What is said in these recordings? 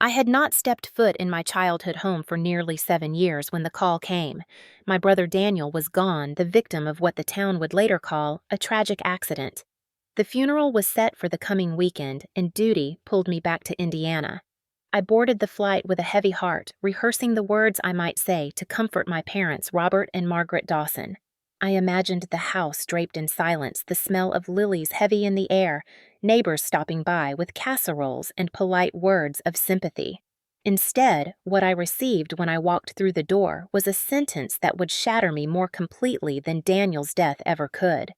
I had not stepped foot in my childhood home for nearly 7 years when the call came. My brother Daniel was gone, the victim of what the town would later call a tragic accident. The funeral was set for the coming weekend, and duty pulled me back to Indiana. I boarded the flight with a heavy heart, rehearsing the words I might say to comfort my parents, Robert and Margaret Dawson. I imagined the house draped in silence, the smell of lilies heavy in the air, neighbors stopping by with casseroles and polite words of sympathy. Instead, what I received when I walked through the door was a sentence that would shatter me more completely than Daniel's death ever could.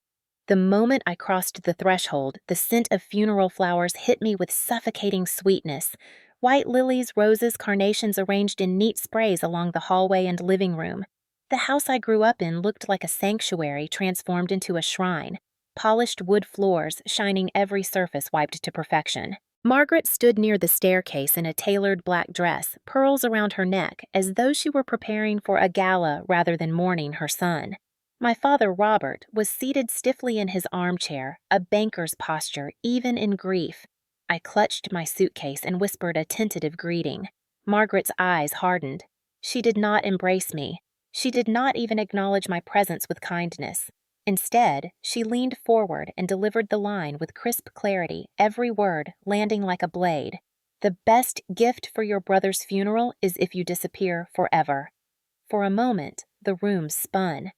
The moment I crossed the threshold, the scent of funeral flowers hit me with suffocating sweetness. White lilies, roses, carnations arranged in neat sprays along the hallway and living room. The house I grew up in looked like a sanctuary transformed into a shrine, polished wood floors shining every surface wiped to perfection. Margaret stood near the staircase in a tailored black dress, pearls around her neck, as though she were preparing for a gala rather than mourning her son. My father, Robert, was seated stiffly in his armchair, a banker's posture even in grief. I clutched my suitcase and whispered a tentative greeting. Margaret's eyes hardened. She did not embrace me. She did not even acknowledge my presence with kindness. Instead, she leaned forward and delivered the line with crisp clarity, every word landing like a blade. "The best gift for your brother's funeral is if you disappear forever." For a moment, the room spun.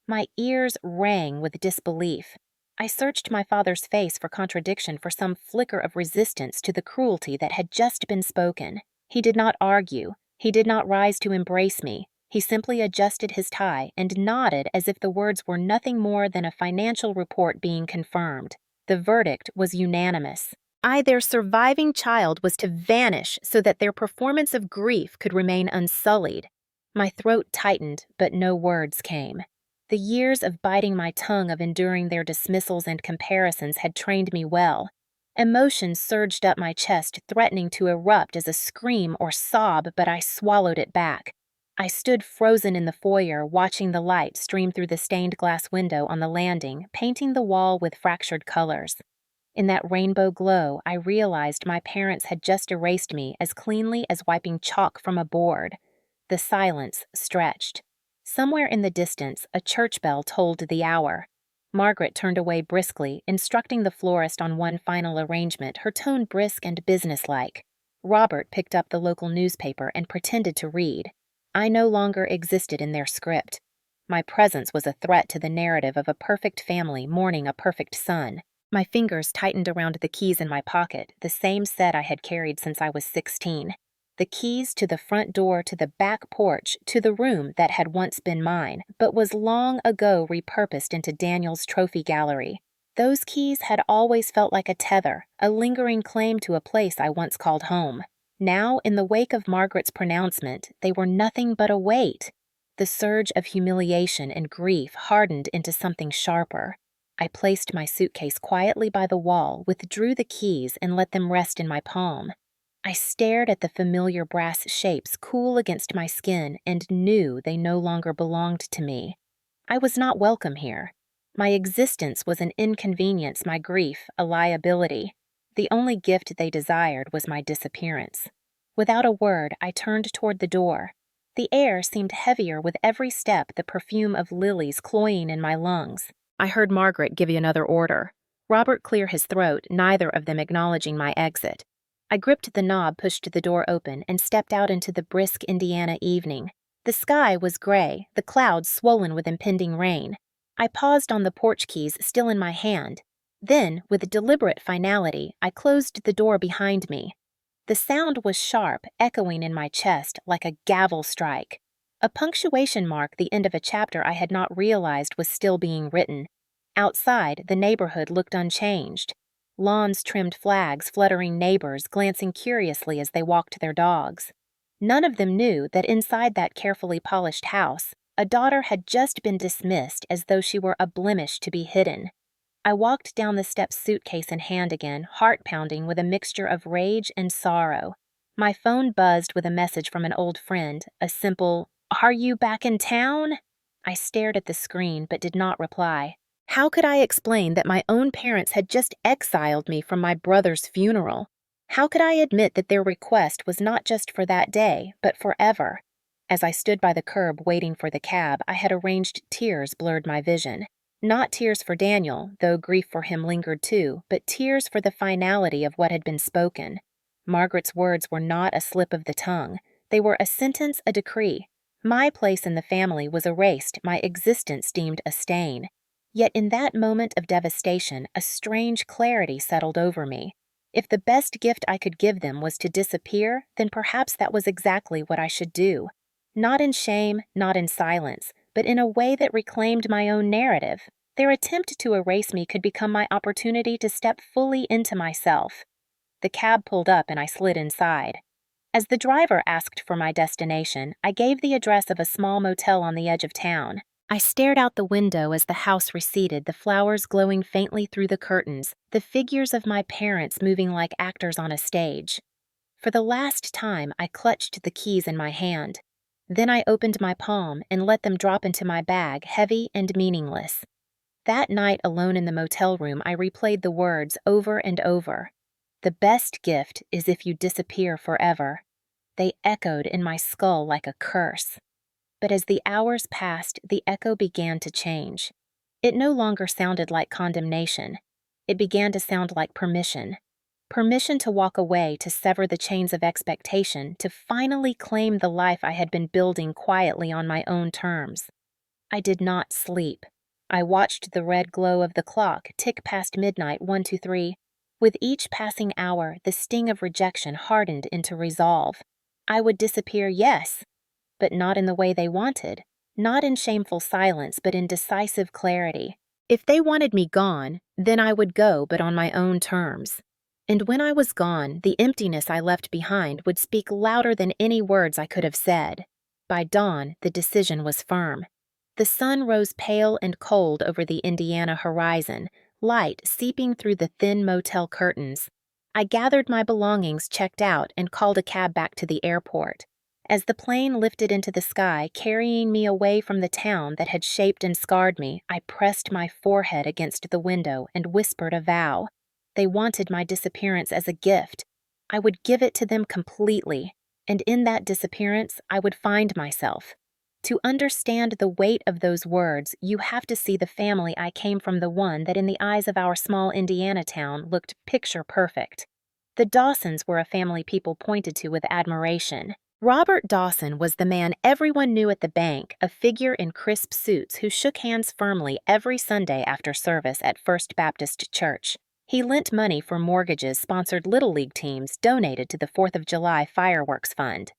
My ears rang with disbelief. I searched my father's face for contradiction, for some flicker of resistance to the cruelty that had just been spoken. He did not argue. He did not rise to embrace me. He simply adjusted his tie and nodded as if the words were nothing more than a financial report being confirmed. The verdict was unanimous. Their surviving child, was to vanish so that their performance of grief could remain unsullied. My throat tightened, but no words came. The years of biting my tongue, of enduring their dismissals and comparisons, had trained me well. Emotion surged up my chest, threatening to erupt as a scream or sob, but I swallowed it back. I stood frozen in the foyer, watching the light stream through the stained glass window on the landing, painting the wall with fractured colors. In that rainbow glow, I realized my parents had just erased me as cleanly as wiping chalk from a board. The silence stretched. Somewhere in the distance, a church bell tolled the hour. Margaret turned away briskly, instructing the florist on one final arrangement, her tone brisk and businesslike. Robert picked up the local newspaper and pretended to read. I no longer existed in their script. My presence was a threat to the narrative of a perfect family mourning a perfect son. My fingers tightened around the keys in my pocket, the same set I had carried since I was 16. The keys to the front door, to the back porch, to the room that had once been mine, but was long ago repurposed into Daniel's trophy gallery. Those keys had always felt like a tether, a lingering claim to a place I once called home. Now, in the wake of Margaret's pronouncement, they were nothing but a weight. The surge of humiliation and grief hardened into something sharper. I placed my suitcase quietly by the wall, withdrew the keys, and let them rest in my palm. I stared at the familiar brass shapes cool against my skin and knew they no longer belonged to me. I was not welcome here. My existence was an inconvenience, my grief a liability. The only gift they desired was my disappearance. Without a word, I turned toward the door. The air seemed heavier with every step, the perfume of lilies cloying in my lungs. I heard Margaret give another order. Robert clear his throat, neither of them acknowledging my exit. I gripped the knob, pushed the door open, and stepped out into the brisk Indiana evening. The sky was gray, the clouds swollen with impending rain. I paused on the porch keys, still in my hand. Then, with deliberate finality, I closed the door behind me. The sound was sharp, echoing in my chest like a gavel strike. A punctuation mark, the end of a chapter I had not realized was still being written. Outside, the neighborhood looked unchanged. Lawns trimmed, flags fluttering, neighbors glancing curiously as they walked their dogs. None of them knew that inside that carefully polished house, a daughter had just been dismissed as though she were a blemish to be hidden. I walked down the steps, suitcase in hand again, heart pounding with a mixture of rage and sorrow. My phone buzzed with a message from an old friend, a simple, "Are you back in town?" I stared at the screen but did not reply. How could I explain that my own parents had just exiled me from my brother's funeral? How could I admit that their request was not just for that day, but forever? As I stood by the curb waiting for the cab, I had arranged tears blurred my vision. Not tears for Daniel, though grief for him lingered too, but tears for the finality of what had been spoken. Margaret's words were not a slip of the tongue. They were a sentence, a decree. My place in the family was erased, my existence deemed a stain. Yet in that moment of devastation, a strange clarity settled over me. If the best gift I could give them was to disappear, then perhaps that was exactly what I should do. Not in shame, not in silence, but in a way that reclaimed my own narrative. Their attempt to erase me could become my opportunity to step fully into myself. The cab pulled up and I slid inside. As the driver asked for my destination, I gave the address of a small motel on the edge of town. I stared out the window as the house receded, the flowers glowing faintly through the curtains, the figures of my parents moving like actors on a stage. For the last time, I clutched the keys in my hand. Then I opened my palm and let them drop into my bag, heavy and meaningless. That night alone in the motel room, I replayed the words over and over. The best gift is if you disappear forever. They echoed in my skull like a curse. But as the hours passed, the echo began to change. It no longer sounded like condemnation. It began to sound like permission. Permission to walk away, to sever the chains of expectation, to finally claim the life I had been building quietly on my own terms. I did not sleep. I watched the red glow of the clock tick past midnight, 1, 2, 3. With each passing hour, the sting of rejection hardened into resolve. I would disappear, yes, but not in the way they wanted, not in shameful silence, but in decisive clarity. If they wanted me gone, then I would go, but on my own terms. And when I was gone, the emptiness I left behind would speak louder than any words I could have said. By dawn, the decision was firm. The sun rose pale and cold over the Indiana horizon, light seeping through the thin motel curtains. I gathered my belongings, checked out, and called a cab back to the airport. As the plane lifted into the sky, carrying me away from the town that had shaped and scarred me, I pressed my forehead against the window and whispered a vow. They wanted my disappearance as a gift. I would give it to them completely, and in that disappearance, I would find myself. To understand the weight of those words, you have to see the family I came from, the one that in the eyes of our small Indiana town looked picture perfect. The Dawsons were a family people pointed to with admiration. Robert Dawson was the man everyone knew at the bank, a figure in crisp suits who shook hands firmly every Sunday after service at First Baptist Church. He lent money for mortgages, sponsored Little League teams, donated to the 4th of July fireworks fund.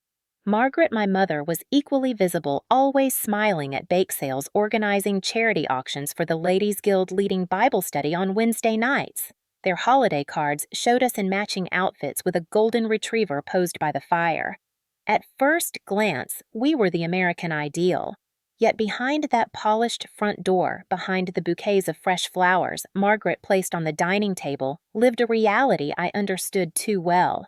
Margaret, my mother, was equally visible, always smiling at bake sales, organizing charity auctions for the Ladies' Guild, leading Bible study on Wednesday nights. Their holiday cards showed us in matching outfits with a golden retriever posed by the fire. At first glance, we were the American ideal. Yet behind that polished front door, behind the bouquets of fresh flowers Margaret placed on the dining table, lived a reality I understood too well.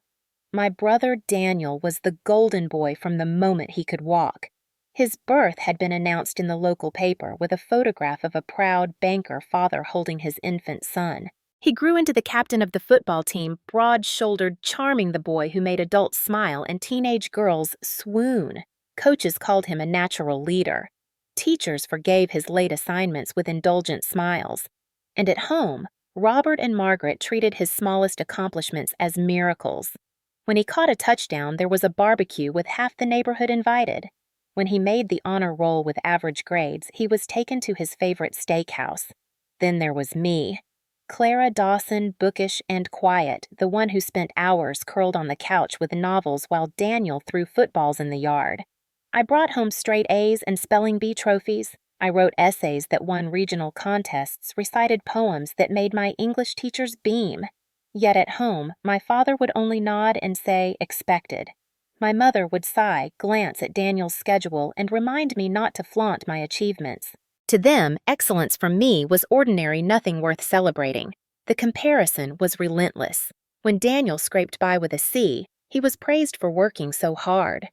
My brother Daniel was the golden boy from the moment he could walk. His birth had been announced in the local paper with a photograph of a proud banker father holding his infant son. He grew into the captain of the football team, broad-shouldered, charming the boy who made adults smile and teenage girls swoon. Coaches called him a natural leader. Teachers forgave his late assignments with indulgent smiles. And at home, Robert and Margaret treated his smallest accomplishments as miracles. When he caught a touchdown, there was a barbecue with half the neighborhood invited. When he made the honor roll with average grades, he was taken to his favorite steakhouse. Then there was me. Clara Dawson, bookish and quiet, the one who spent hours curled on the couch with novels while Daniel threw footballs in the yard. I brought home straight A's and spelling bee trophies. I wrote essays that won regional contests, recited poems that made my English teachers beam. Yet at home, my father would only nod and say, expected. My mother would sigh, glance at Daniel's schedule, and remind me not to flaunt my achievements. To them, excellence from me was ordinary, nothing worth celebrating. The comparison was relentless. When Daniel scraped by with a C, he was praised for working so hard.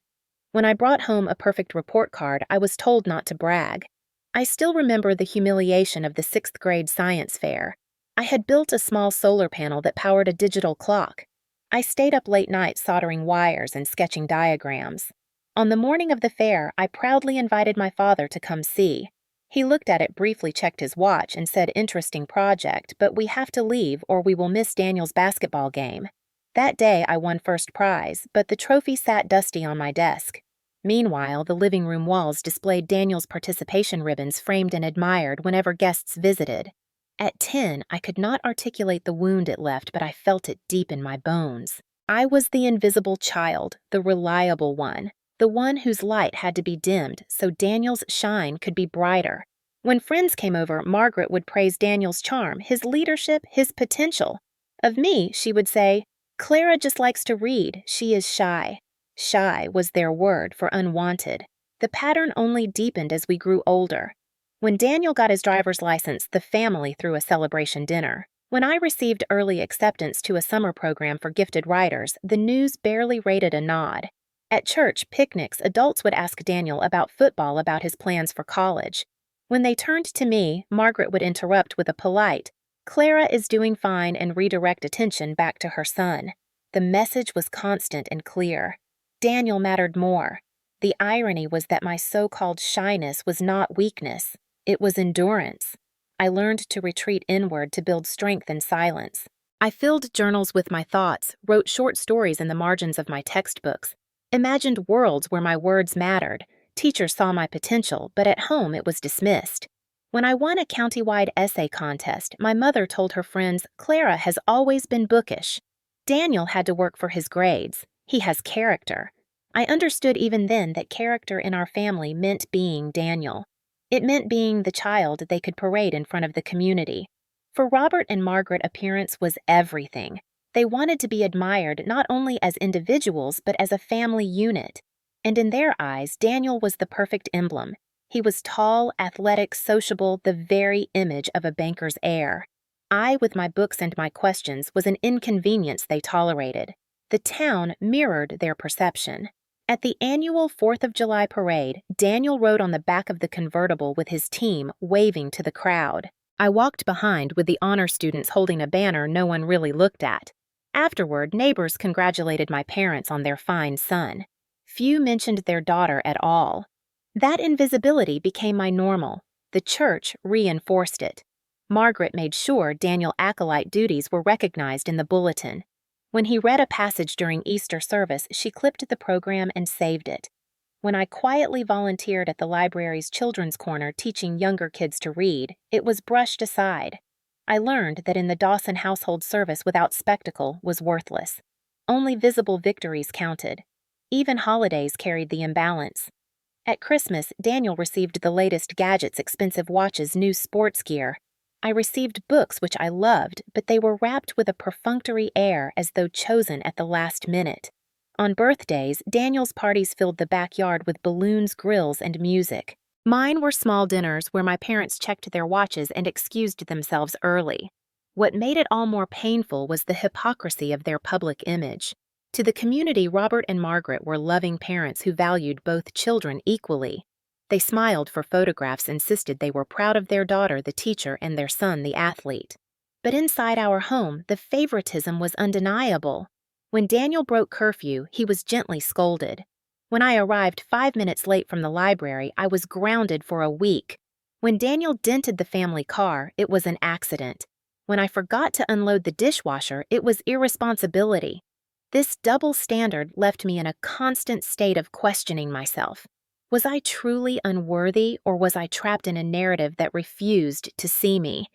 When I brought home a perfect report card, I was told not to brag. I still remember the humiliation of the 6th grade science fair. I had built a small solar panel that powered a digital clock. I stayed up late nights soldering wires and sketching diagrams. On the morning of the fair, I proudly invited my father to come see. He looked at it, briefly checked his watch, and said, "Interesting project, but we have to leave or we will miss Daniel's basketball game." That day, I won first prize, but the trophy sat dusty on my desk. Meanwhile, the living room walls displayed Daniel's participation ribbons framed and admired whenever guests visited. At 10, I could not articulate the wound it left, but I felt it deep in my bones. I was the invisible child, the reliable one, the one whose light had to be dimmed so Daniel's shine could be brighter. When friends came over, Margaret would praise Daniel's charm, his leadership, his potential. Of me, she would say, "Clara just likes to read. She is shy." Shy was their word for unwanted. The pattern only deepened as we grew older. When Daniel got his driver's license, the family threw a celebration dinner. When I received early acceptance to a summer program for gifted writers, the news barely rated a nod. At church picnics, adults would ask Daniel about football, about his plans for college. When they turned to me, Margaret would interrupt with a polite, "Clara is doing fine," and redirect attention back to her son. The message was constant and clear. Daniel mattered more. The irony was that my so-called shyness was not weakness. It was endurance. I learned to retreat inward to build strength in silence. I filled journals with my thoughts, wrote short stories in the margins of my textbooks, imagined worlds where my words mattered. Teachers saw my potential, but at home it was dismissed. When I won a county-wide essay contest, my mother told her friends, "Clara has always been bookish." Daniel had to work for his grades. He has character. I understood even then that character in our family meant being Daniel. It meant being the child they could parade in front of the community. For Robert and Margaret, appearance was everything. They wanted to be admired not only as individuals, but as a family unit. And in their eyes, Daniel was the perfect emblem. He was tall, athletic, sociable, the very image of a banker's heir. I, with my books and my questions, was an inconvenience they tolerated. The town mirrored their perception. At the annual 4th of July parade, Daniel rode on the back of the convertible with his team, waving to the crowd. I walked behind with the honor students holding a banner no one really looked at. Afterward, neighbors congratulated my parents on their fine son. Few mentioned their daughter at all. That invisibility became my normal. The church reinforced it. Margaret made sure Daniel acolyte duties were recognized in the bulletin. When he read a passage during Easter service, she clipped the program and saved it. When I quietly volunteered at the library's children's corner teaching younger kids to read, it was brushed aside. I learned that in the Dawson household service without spectacle was worthless. Only visible victories counted. Even holidays carried the imbalance. At Christmas, Daniel received the latest gadgets, expensive watches, new sports gear. I received books which I loved, but they were wrapped with a perfunctory air as though chosen at the last minute. On birthdays, Daniel's parties filled the backyard with balloons, grills, and music. Mine were small dinners where my parents checked their watches and excused themselves early. What made it all more painful was the hypocrisy of their public image. To the community, Robert and Margaret were loving parents who valued both children equally. They smiled for photographs, insisted they were proud of their daughter, the teacher, and their son, the athlete. But inside our home, the favoritism was undeniable. When Daniel broke curfew, he was gently scolded. When I arrived 5 minutes late from the library, I was grounded for a week. When Daniel dented the family car, it was an accident. When I forgot to unload the dishwasher, it was irresponsibility. This double standard left me in a constant state of questioning myself. Was I truly unworthy, or was I trapped in a narrative that refused to see me?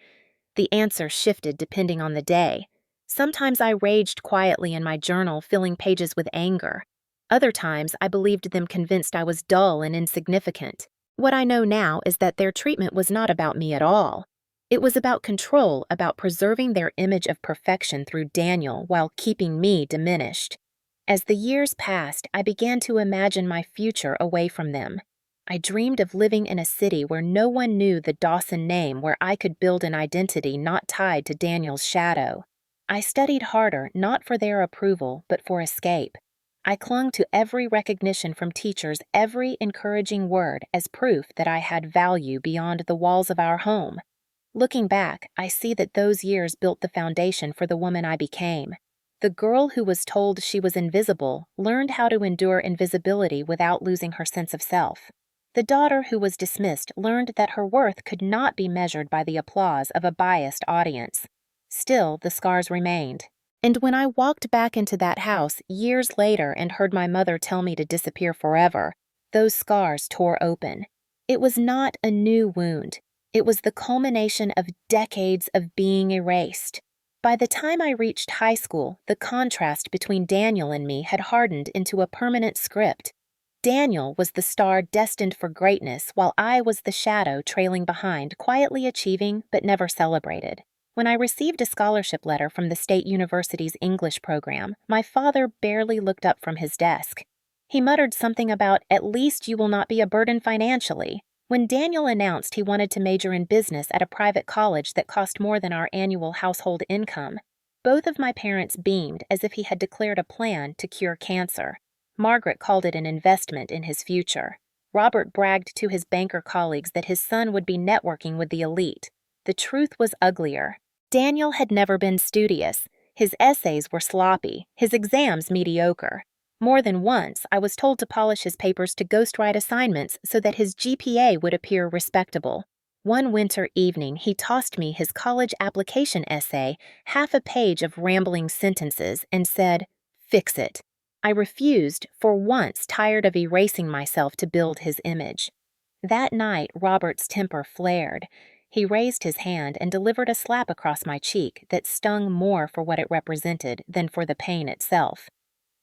The answer shifted depending on the day. Sometimes I raged quietly in my journal, filling pages with anger. Other times, I believed them convinced I was dull and insignificant. What I know now is that their treatment was not about me at all. It was about control, about preserving their image of perfection through Daniel while keeping me diminished. As the years passed, I began to imagine my future away from them. I dreamed of living in a city where no one knew the Dawson name, where I could build an identity not tied to Daniel's shadow. I studied harder, not for their approval, but for escape. I clung to every recognition from teachers, every encouraging word, as proof that I had value beyond the walls of our home. Looking back, I see that those years built the foundation for the woman I became. The girl who was told she was invisible learned how to endure invisibility without losing her sense of self. The daughter who was dismissed learned that her worth could not be measured by the applause of a biased audience. Still, the scars remained. And when I walked back into that house years later and heard my mother tell me to disappear forever, those scars tore open. It was not a new wound. It was the culmination of decades of being erased. By the time I reached high school, the contrast between Daniel and me had hardened into a permanent script. Daniel was the star destined for greatness, while I was the shadow trailing behind, quietly achieving but never celebrated. When I received a scholarship letter from the State University's English program, my father barely looked up from his desk. He muttered something about, "At least you will not be a burden financially." When Daniel announced he wanted to major in business at a private college that cost more than our annual household income, both of my parents beamed as if he had declared a plan to cure cancer. Margaret called it an investment in his future. Robert bragged to his banker colleagues that his son would be networking with the elite. The truth was uglier. Daniel had never been studious. His essays were sloppy, his exams mediocre. More than once, I was told to polish his papers to ghostwrite assignments so that his GPA would appear respectable. One winter evening, he tossed me his college application essay, half a page of rambling sentences, and said, "Fix it." I refused, for once tired of erasing myself to build his image. That night, Robert's temper flared. He raised his hand and delivered a slap across my cheek that stung more for what it represented than for the pain itself.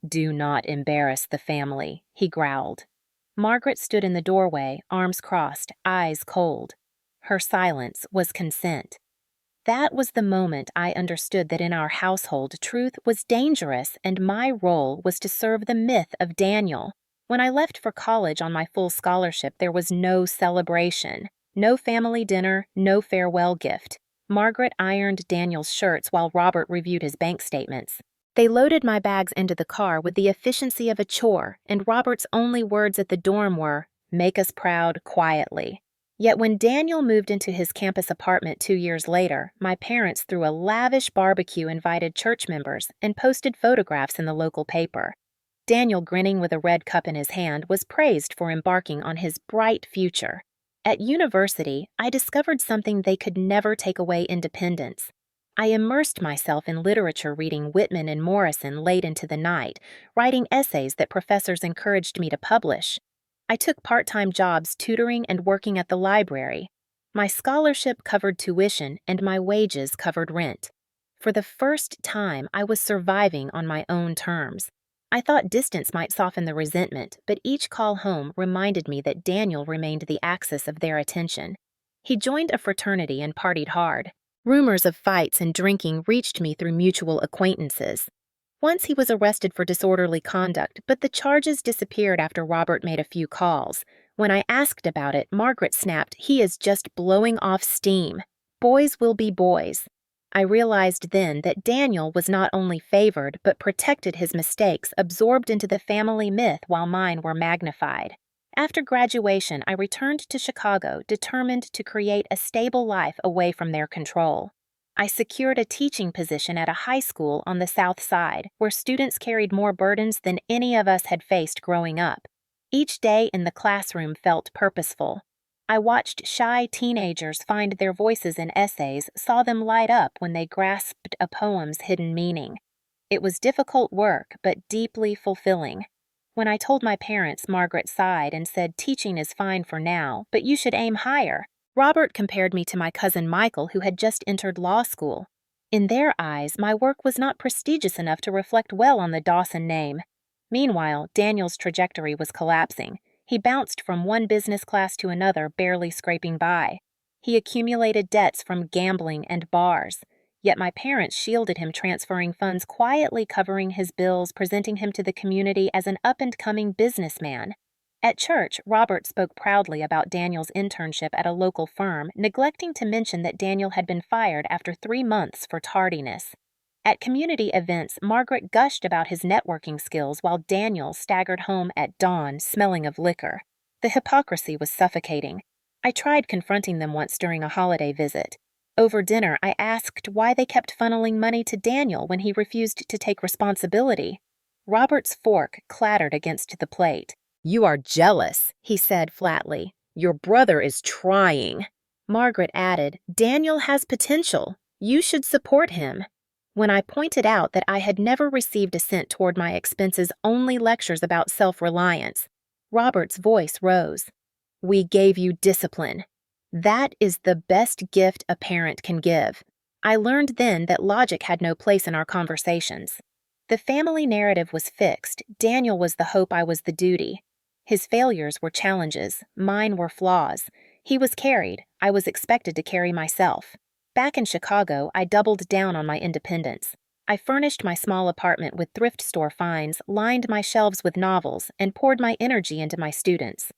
"Do not embarrass the family," he growled. Margaret stood in the doorway, arms crossed, eyes cold. Her silence was consent. That was the moment I understood that in our household truth was dangerous and my role was to serve the myth of Daniel. When I left for college on my full scholarship, there was no celebration, no family dinner, no farewell gift. Margaret ironed Daniel's shirts while Robert reviewed his bank statements. They loaded my bags into the car with the efficiency of a chore, and Robert's only words at the dorm were, "Make us proud quietly." Yet when Daniel moved into his campus apartment 2 years later, my parents threw a lavish barbecue, invited church members, and posted photographs in the local paper. Daniel, grinning with a red cup in his hand, was praised for embarking on his bright future. At university, I discovered something they could never take away: independence. I immersed myself in literature, reading Whitman and Morrison late into the night, writing essays that professors encouraged me to publish. I took part-time jobs tutoring and working at the library. My scholarship covered tuition and my wages covered rent. For the first time, I was surviving on my own terms. I thought distance might soften the resentment, but each call home reminded me that Daniel remained the axis of their attention. He joined a fraternity and partied hard. Rumors of fights and drinking reached me through mutual acquaintances. Once he was arrested for disorderly conduct, but the charges disappeared after Robert made a few calls. When I asked about it, Margaret snapped, "He is just blowing off steam. Boys will be boys." I realized then that Daniel was not only favored, but protected his mistakes, absorbed into the family myth while mine were magnified. After graduation, I returned to Chicago, determined to create a stable life away from their control. I secured a teaching position at a high school on the South Side, where students carried more burdens than any of us had faced growing up. Each day in the classroom felt purposeful. I watched shy teenagers find their voices in essays, saw them light up when they grasped a poem's hidden meaning. It was difficult work, but deeply fulfilling. When I told my parents, Margaret sighed and said, "Teaching is fine for now, but you should aim higher." Robert compared me to my cousin Michael, who had just entered law school. In their eyes, my work was not prestigious enough to reflect well on the Dawson name. Meanwhile, Daniel's trajectory was collapsing. He bounced from one business class to another, barely scraping by. He accumulated debts from gambling and bars. Yet my parents shielded him, transferring funds, quietly covering his bills, presenting him to the community as an up-and-coming businessman. At church, Robert spoke proudly about Daniel's internship at a local firm, neglecting to mention that Daniel had been fired after 3 months for tardiness. At community events, Margaret gushed about his networking skills while Daniel staggered home at dawn, smelling of liquor. The hypocrisy was suffocating. I tried confronting them once during a holiday visit. Over dinner, I asked why they kept funneling money to Daniel when he refused to take responsibility. Robert's fork clattered against the plate. "You are jealous," he said flatly. "Your brother is trying." Margaret added, "Daniel has potential. You should support him." When I pointed out that I had never received a cent toward my expenses, only lectures about self-reliance, Robert's voice rose. "We gave you discipline. That is the best gift a parent can give." I learned then that logic had no place in our conversations. The family narrative was fixed. Daniel was the hope, I was the duty. His failures were challenges. Mine were flaws. He was carried. I was expected to carry myself. Back in Chicago, I doubled down on my independence. I furnished my small apartment with thrift store finds, lined my shelves with novels, and poured my energy into my students.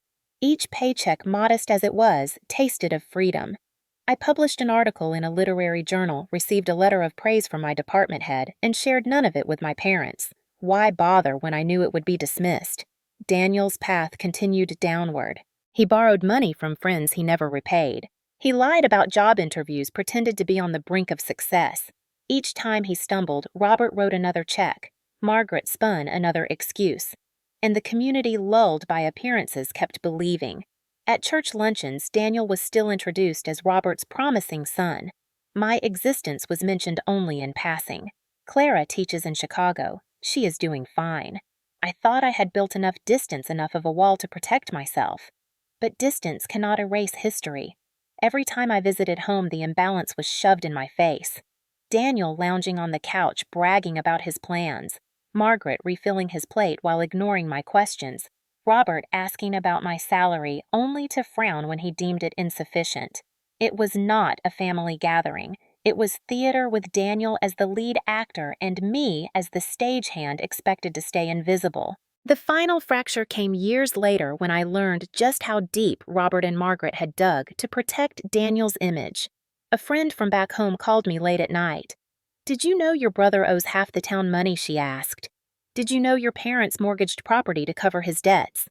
Each paycheck, modest as it was, tasted of freedom. I published an article in a literary journal, received a letter of praise from my department head, and shared none of it with my parents. Why bother when I knew it would be dismissed? Daniel's path continued downward. He borrowed money from friends he never repaid. He lied about job interviews, pretended to be on the brink of success. Each time he stumbled, Robert wrote another check. Margaret spun another excuse. And the community, lulled by appearances, kept believing. At church luncheons, Daniel was still introduced as Robert's promising son. My existence was mentioned only in passing. Clara teaches in Chicago. She is doing fine. I thought I had built enough distance, enough of a wall to protect myself. But distance cannot erase history. Every time I visited home, the imbalance was shoved in my face. Daniel lounging on the couch, bragging about his plans. Margaret refilling his plate while ignoring my questions. Robert asking about my salary, only to frown when he deemed it insufficient. It was not a family gathering. It was theater with Daniel as the lead actor and me as the stagehand expected to stay invisible. The final fracture came years later when I learned just how deep Robert and Margaret had dug to protect Daniel's image. A friend from back home called me late at night. "Did you know your brother owes half the town money?" she asked. "Did you know your parents mortgaged property to cover his debts?"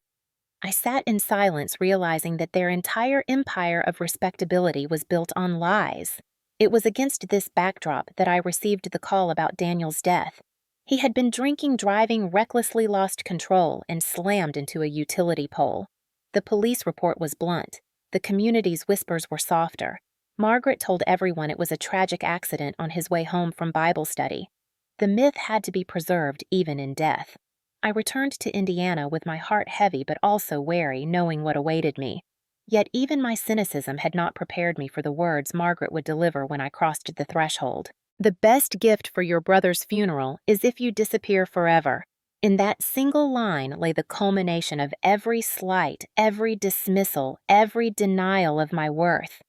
I sat in silence, realizing that their entire empire of respectability was built on lies. It was against this backdrop that I received the call about Daniel's death. He had been drinking, driving, recklessly lost control, and slammed into a utility pole. The police report was blunt. The community's whispers were softer. Margaret told everyone it was a tragic accident on his way home from Bible study. The myth had to be preserved even in death. I returned to Indiana with my heart heavy but also wary, knowing what awaited me. Yet even my cynicism had not prepared me for the words Margaret would deliver when I crossed the threshold. "The best gift for your brother's funeral is if you disappear forever." In that single line lay the culmination of every slight, every dismissal, every denial of my worth.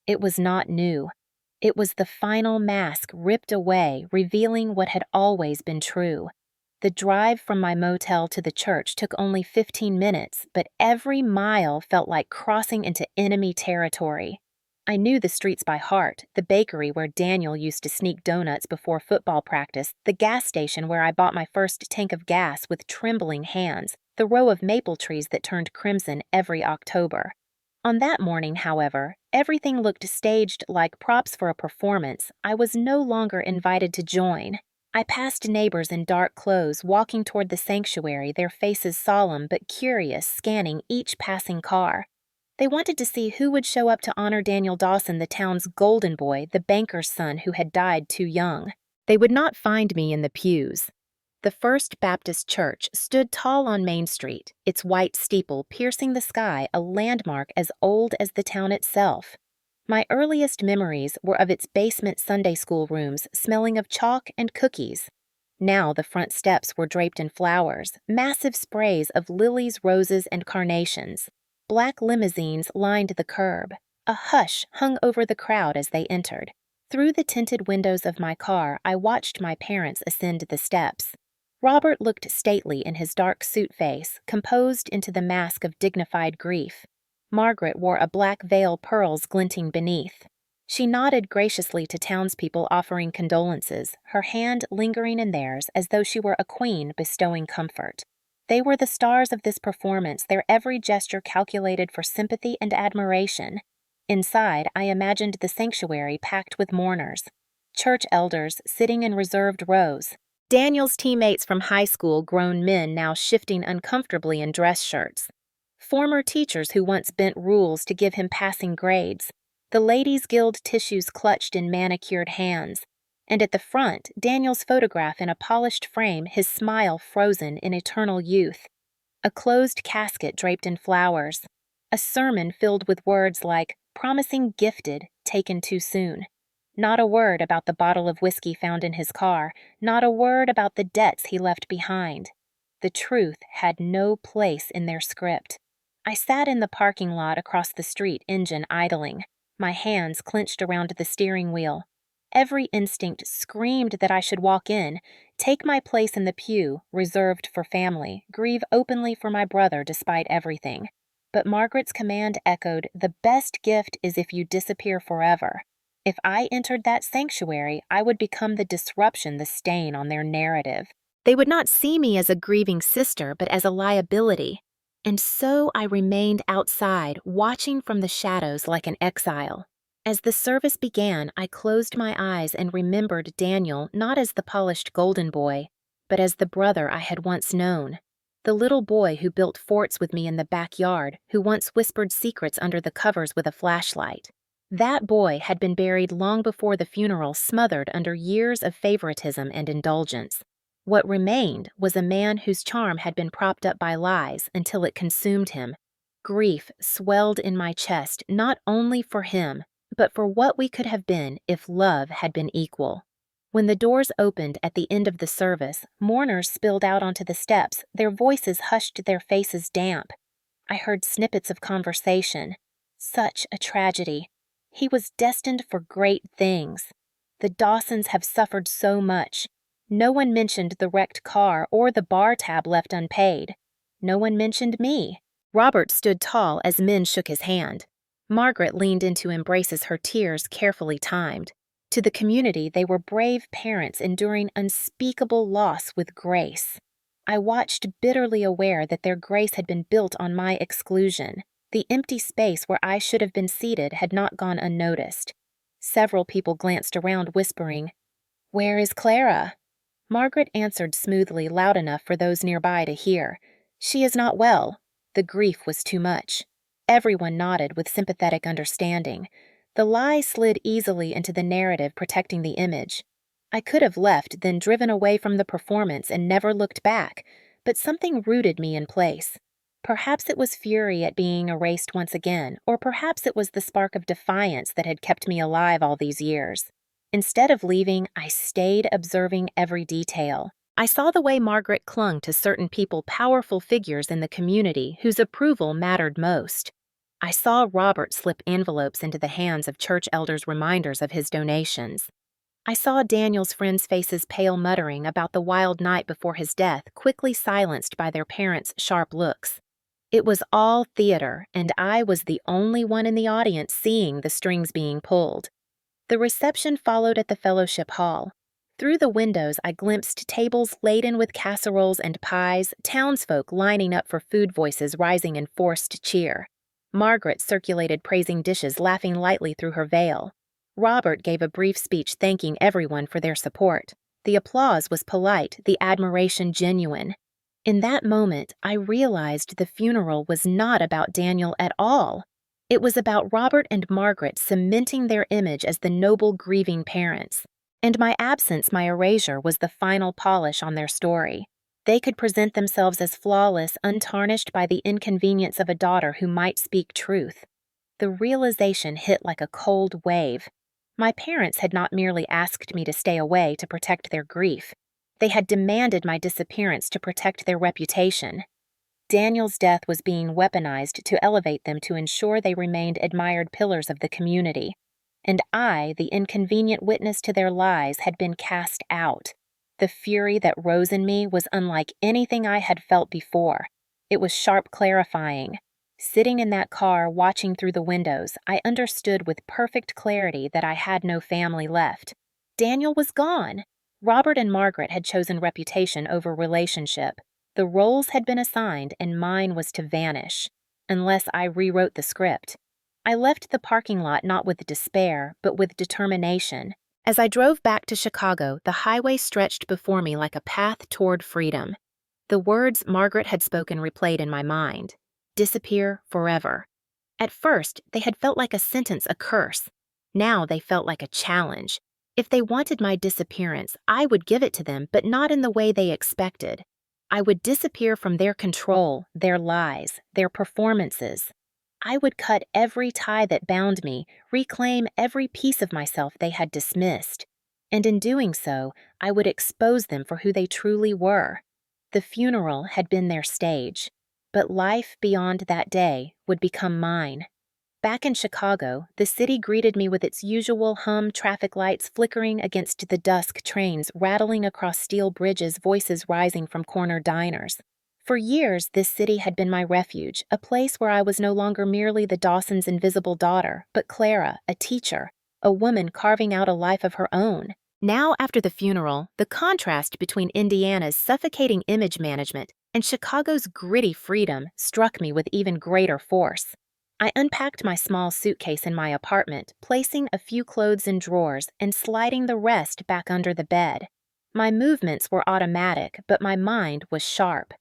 It was not new. It was the final mask ripped away, revealing what had always been true. The drive from my motel to the church took only 15 minutes, but every mile felt like crossing into enemy territory. I knew the streets by heart, the bakery where Daniel used to sneak donuts before football practice, the gas station where I bought my first tank of gas with trembling hands, the row of maple trees that turned crimson every October. On that morning, however, everything looked staged like props for a performance I was no longer invited to join. I passed neighbors in dark clothes walking toward the sanctuary, their faces solemn but curious, scanning each passing car. They wanted to see who would show up to honor Daniel Dawson, the town's golden boy, the banker's son who had died too young. They would not find me in the pews. The First Baptist Church stood tall on Main Street, its white steeple piercing the sky, a landmark as old as the town itself. My earliest memories were of its basement Sunday school rooms smelling of chalk and cookies. Now the front steps were draped in flowers, massive sprays of lilies, roses, and carnations. Black limousines lined the curb. A hush hung over the crowd as they entered. Through the tinted windows of my car, I watched my parents ascend the steps. Robert looked stately in his dark suit face, composed into the mask of dignified grief. Margaret wore a black veil, pearls glinting beneath. She nodded graciously to townspeople offering condolences, her hand lingering in theirs as though she were a queen bestowing comfort. They were the stars of this performance, their every gesture calculated for sympathy and admiration. Inside, I imagined the sanctuary packed with mourners, church elders sitting in reserved rows, Daniel's teammates from high school, grown men now shifting uncomfortably in dress shirts, former teachers who once bent rules to give him passing grades, the Ladies' Guild tissues clutched in manicured hands, and at the front, Daniel's photograph in a polished frame, his smile frozen in eternal youth, a closed casket draped in flowers, a sermon filled with words like promising gifted, taken too soon. Not a word about the bottle of whiskey found in his car, not a word about the debts he left behind. The truth had no place in their script. I sat in the parking lot across the street, engine idling, my hands clenched around the steering wheel. Every instinct screamed that I should walk in, take my place in the pew, reserved for family, grieve openly for my brother despite everything. But Margaret's command echoed, "The best gift is if you disappear forever." If I entered that sanctuary, I would become the disruption, the stain on their narrative. They would not see me as a grieving sister, but as a liability. And so I remained outside, watching from the shadows like an exile. As the service began, I closed my eyes and remembered Daniel not as the polished golden boy, but as the brother I had once known. The little boy who built forts with me in the backyard, who once whispered secrets under the covers with a flashlight. That boy had been buried long before the funeral, smothered under years of favoritism and indulgence. What remained was a man whose charm had been propped up by lies until it consumed him. Grief swelled in my chest, not only for him, but for what we could have been if love had been equal. When the doors opened at the end of the service, mourners spilled out onto the steps, their voices hushed, their faces damp. I heard snippets of conversation. Such a tragedy. He was destined for great things. The Dawsons have suffered so much. No one mentioned the wrecked car or the bar tab left unpaid. No one mentioned me. Robert stood tall as men shook his hand. Margaret leaned in to embraces, her tears carefully timed. To the community, they were brave parents enduring unspeakable loss with grace. I watched, bitterly aware that their grace had been built on my exclusion. The empty space where I should have been seated had not gone unnoticed. Several people glanced around, whispering, "Where is Clara?" Margaret answered smoothly, loud enough for those nearby to hear, "She is not well." The grief was too much. Everyone nodded with sympathetic understanding. The lie slid easily into the narrative, protecting the image. I could have left, then driven away from the performance and never looked back, but something rooted me in place. Perhaps it was fury at being erased once again, or perhaps it was the spark of defiance that had kept me alive all these years. Instead of leaving, I stayed, observing every detail. I saw the way Margaret clung to certain people, powerful figures in the community whose approval mattered most. I saw Robert slip envelopes into the hands of church elders, reminders of his donations. I saw Daniel's friends' faces pale, muttering about the wild night before his death, quickly silenced by their parents' sharp looks. It was all theater, and I was the only one in the audience seeing the strings being pulled. The reception followed at the fellowship hall. Through the windows, I glimpsed tables laden with casseroles and pies, townsfolk lining up for food, voices rising in forced cheer. Margaret circulated praising dishes, laughing lightly through her veil. Robert gave a brief speech thanking everyone for their support. The applause was polite, the admiration genuine. In that moment, I realized the funeral was not about Daniel at all. It was about Robert and Margaret cementing their image as the noble, grieving parents. And my absence, my erasure, was the final polish on their story. They could present themselves as flawless, untarnished by the inconvenience of a daughter who might speak truth. The realization hit like a cold wave. My parents had not merely asked me to stay away to protect their grief. They had demanded my disappearance to protect their reputation. Daniel's death was being weaponized to elevate them, to ensure they remained admired pillars of the community. And I, the inconvenient witness to their lies, had been cast out. The fury that rose in me was unlike anything I had felt before. It was sharp, clarifying. Sitting in that car, watching through the windows, I understood with perfect clarity that I had no family left. Daniel was gone. Robert and Margaret had chosen reputation over relationship. The roles had been assigned, and mine was to vanish, unless I rewrote the script. I left the parking lot not with despair, but with determination. As I drove back to Chicago, the highway stretched before me like a path toward freedom. The words Margaret had spoken replayed in my mind. Disappear forever. At first, they had felt like a sentence, a curse. Now they felt like a challenge. If they wanted my disappearance, I would give it to them, but not in the way they expected. I would disappear from their control, their lies, their performances. I would cut every tie that bound me, reclaim every piece of myself they had dismissed. And in doing so, I would expose them for who they truly were. The funeral had been their stage, but life beyond that day would become mine. Back in Chicago, the city greeted me with its usual hum, traffic lights flickering against the dusk, trains rattling across steel bridges, voices rising from corner diners. For years, this city had been my refuge, a place where I was no longer merely the Dawsons' invisible daughter, but Clara, a teacher, a woman carving out a life of her own. Now, after the funeral, the contrast between Indiana's suffocating image management and Chicago's gritty freedom struck me with even greater force. I unpacked my small suitcase in my apartment, placing a few clothes in drawers and sliding the rest back under the bed. My movements were automatic, but my mind was sharp.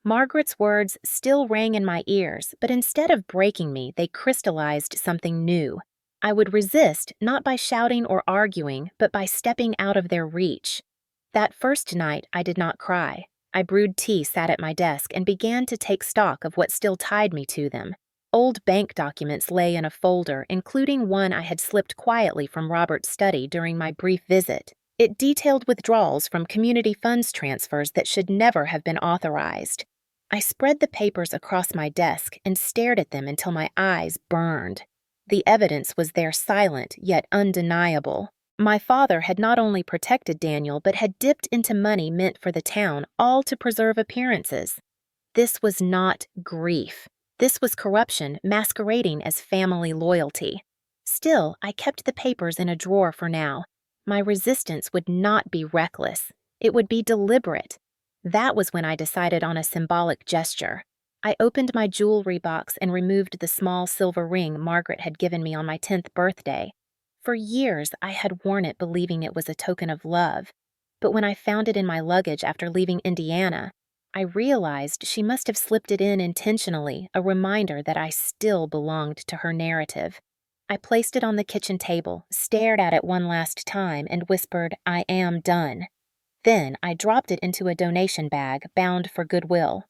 Margaret's words still rang in my ears, but instead of breaking me, they crystallized something new. I would resist not by shouting or arguing, but by stepping out of their reach. That first night, I did not cry. I brewed tea, sat at my desk, and began to take stock of what still tied me to them. Old bank documents lay in a folder, including one I had slipped quietly from Robert's study during my brief visit. It detailed withdrawals from community funds transfers that should never have been authorized. I spread the papers across my desk and stared at them until my eyes burned. The evidence was there, silent yet undeniable. My father had not only protected Daniel, but had dipped into money meant for the town, all to preserve appearances. This was not grief. This was corruption masquerading as family loyalty. Still, I kept the papers in a drawer for now. My resistance would not be reckless. It would be deliberate. That was when I decided on a symbolic gesture. I opened my jewelry box and removed the small silver ring Margaret had given me on my 10th birthday. For years, I had worn it believing it was a token of love. But when I found it in my luggage after leaving Indiana, I realized she must have slipped it in intentionally, a reminder that I still belonged to her narrative. I placed it on the kitchen table, stared at it one last time, and whispered, "I am done." Then I dropped it into a donation bag bound for goodwill.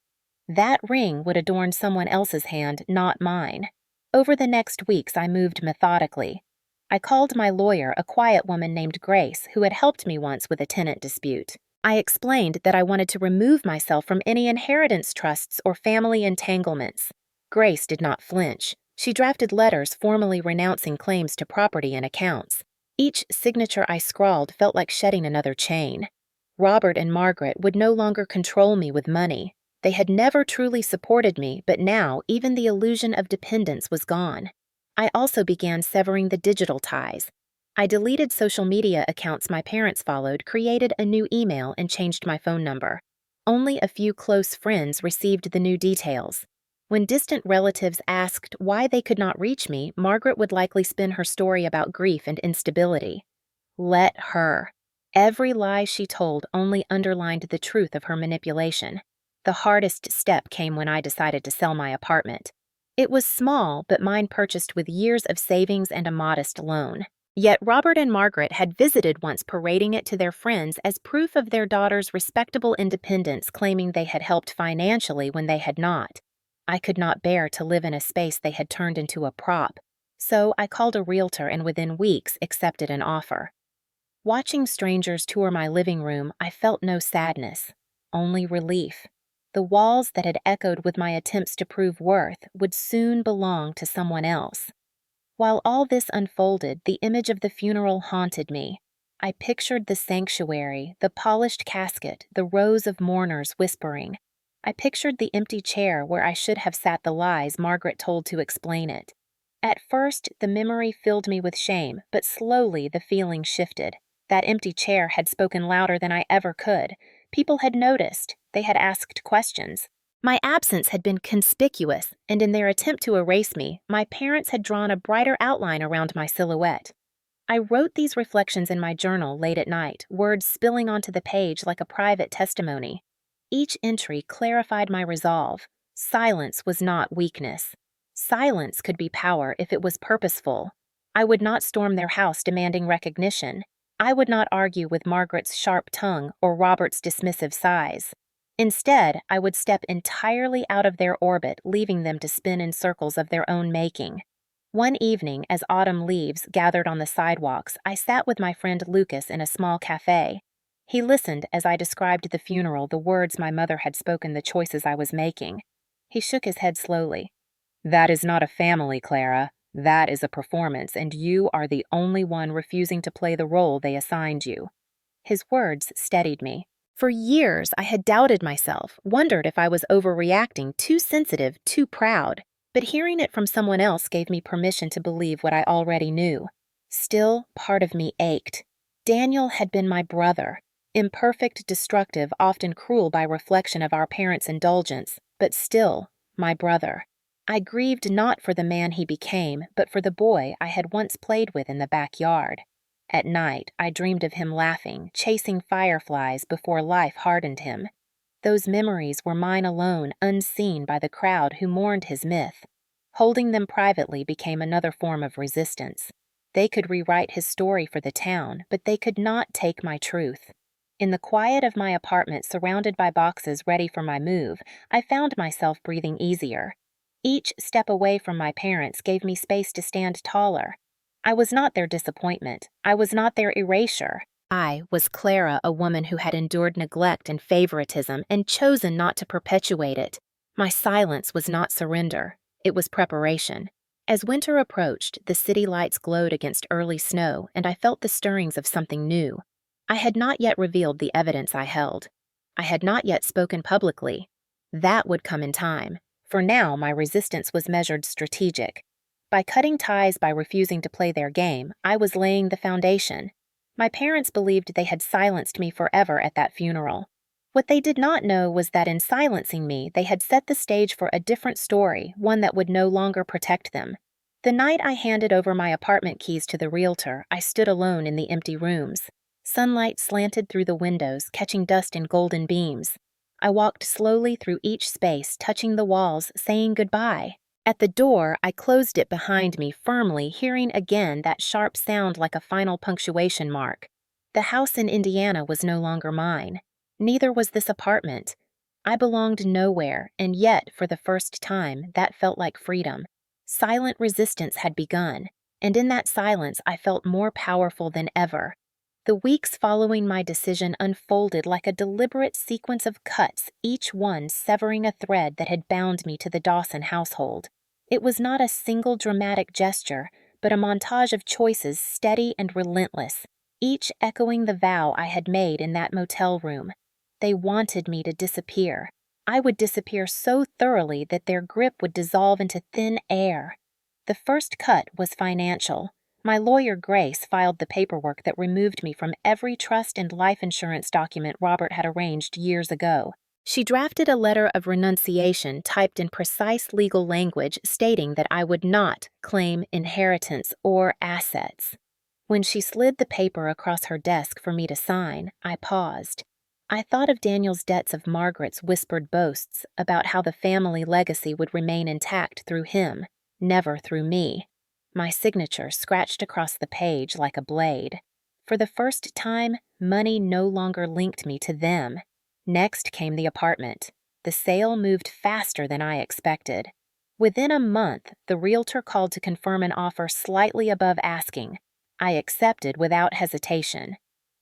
That ring would adorn someone else's hand, not mine. Over the next weeks, I moved methodically. I called my lawyer, a quiet woman named Grace, who had helped me once with a tenant dispute. I explained that I wanted to remove myself from any inheritance trusts or family entanglements. Grace did not flinch. She drafted letters formally renouncing claims to property and accounts. Each signature I scrawled felt like shedding another chain. Robert and Margaret would no longer control me with money. They had never truly supported me, but now even the illusion of dependence was gone. I also began severing the digital ties. I deleted social media accounts my parents followed, created a new email, and changed my phone number. Only a few close friends received the new details. When distant relatives asked why they could not reach me, Margaret would likely spin her story about grief and instability. Let her. Every lie she told only underlined the truth of her manipulation. The hardest step came when I decided to sell my apartment. It was small, but mine purchased with years of savings and a modest loan. Yet Robert and Margaret had visited once, parading it to their friends as proof of their daughter's respectable independence, claiming they had helped financially when they had not. I could not bear to live in a space they had turned into a prop, so I called a realtor and within weeks accepted an offer. Watching strangers tour my living room, I felt no sadness, only relief. The walls that had echoed with my attempts to prove worth would soon belong to someone else. While all this unfolded, the image of the funeral haunted me. I pictured the sanctuary, the polished casket, the rows of mourners whispering. I pictured the empty chair where I should have sat the lies Margaret told to explain it. At first, the memory filled me with shame, but slowly the feeling shifted. That empty chair had spoken louder than I ever could. People had noticed. They had asked questions. My absence had been conspicuous, and in their attempt to erase me, my parents had drawn a brighter outline around my silhouette. I wrote these reflections in my journal late at night, words spilling onto the page like a private testimony. Each entry clarified my resolve. Silence was not weakness. Silence could be power if it was purposeful. I would not storm their house demanding recognition. I would not argue with Margaret's sharp tongue or Robert's dismissive sighs. Instead, I would step entirely out of their orbit, leaving them to spin in circles of their own making. One evening, as autumn leaves gathered on the sidewalks, I sat with my friend Lucas in a small cafe. He listened as I described the funeral, the words my mother had spoken, the choices I was making. He shook his head slowly. "That is not a family, Clara. That is a performance, and you are the only one refusing to play the role they assigned you." His words steadied me. For years, I had doubted myself, wondered if I was overreacting, too sensitive, too proud. But hearing it from someone else gave me permission to believe what I already knew. Still, part of me ached. Daniel had been my brother. Imperfect, destructive, often cruel by reflection of our parents' indulgence, but still, my brother. I grieved not for the man he became, but for the boy I had once played with in the backyard. At night, I dreamed of him laughing, chasing fireflies before life hardened him. Those memories were mine alone, unseen by the crowd who mourned his myth. Holding them privately became another form of resistance. They could rewrite his story for the town, but they could not take my truth. In the quiet of my apartment, surrounded by boxes ready for my move, I found myself breathing easier. Each step away from my parents gave me space to stand taller. I was not their disappointment. I was not their erasure. I was Clara, a woman who had endured neglect and favoritism and chosen not to perpetuate it. My silence was not surrender. It was preparation. As winter approached, the city lights glowed against early snow, and I felt the stirrings of something new. I had not yet revealed the evidence I held. I had not yet spoken publicly. That would come in time. For now, my resistance was measured strategic. By cutting ties, by refusing to play their game, I was laying the foundation. My parents believed they had silenced me forever at that funeral. What they did not know was that in silencing me, they had set the stage for a different story, one that would no longer protect them. The night I handed over my apartment keys to the realtor, I stood alone in the empty rooms. Sunlight slanted through the windows, catching dust in golden beams. I walked slowly through each space, touching the walls, saying goodbye. At the door, I closed it behind me firmly, hearing again that sharp sound like a final punctuation mark. The house in Indiana was no longer mine. Neither was this apartment. I belonged nowhere, and yet, for the first time, that felt like freedom. Silent resistance had begun, and in that silence I felt more powerful than ever. The weeks following my decision unfolded like a deliberate sequence of cuts, each one severing a thread that had bound me to the Dawson household. It was not a single dramatic gesture, but a montage of choices steady and relentless, each echoing the vow I had made in that motel room. They wanted me to disappear. I would disappear so thoroughly that their grip would dissolve into thin air. The first cut was financial. My lawyer, Grace, filed the paperwork that removed me from every trust and life insurance document Robert had arranged years ago. She drafted a letter of renunciation typed in precise legal language stating that I would not claim inheritance or assets. When she slid the paper across her desk for me to sign, I paused. I thought of Daniel's debts, of Margaret's whispered boasts about how the family legacy would remain intact through him, never through me. My signature scratched across the page like a blade. For the first time, money no longer linked me to them. Next came the apartment. The sale moved faster than I expected. Within a month, the realtor called to confirm an offer slightly above asking. I accepted without hesitation.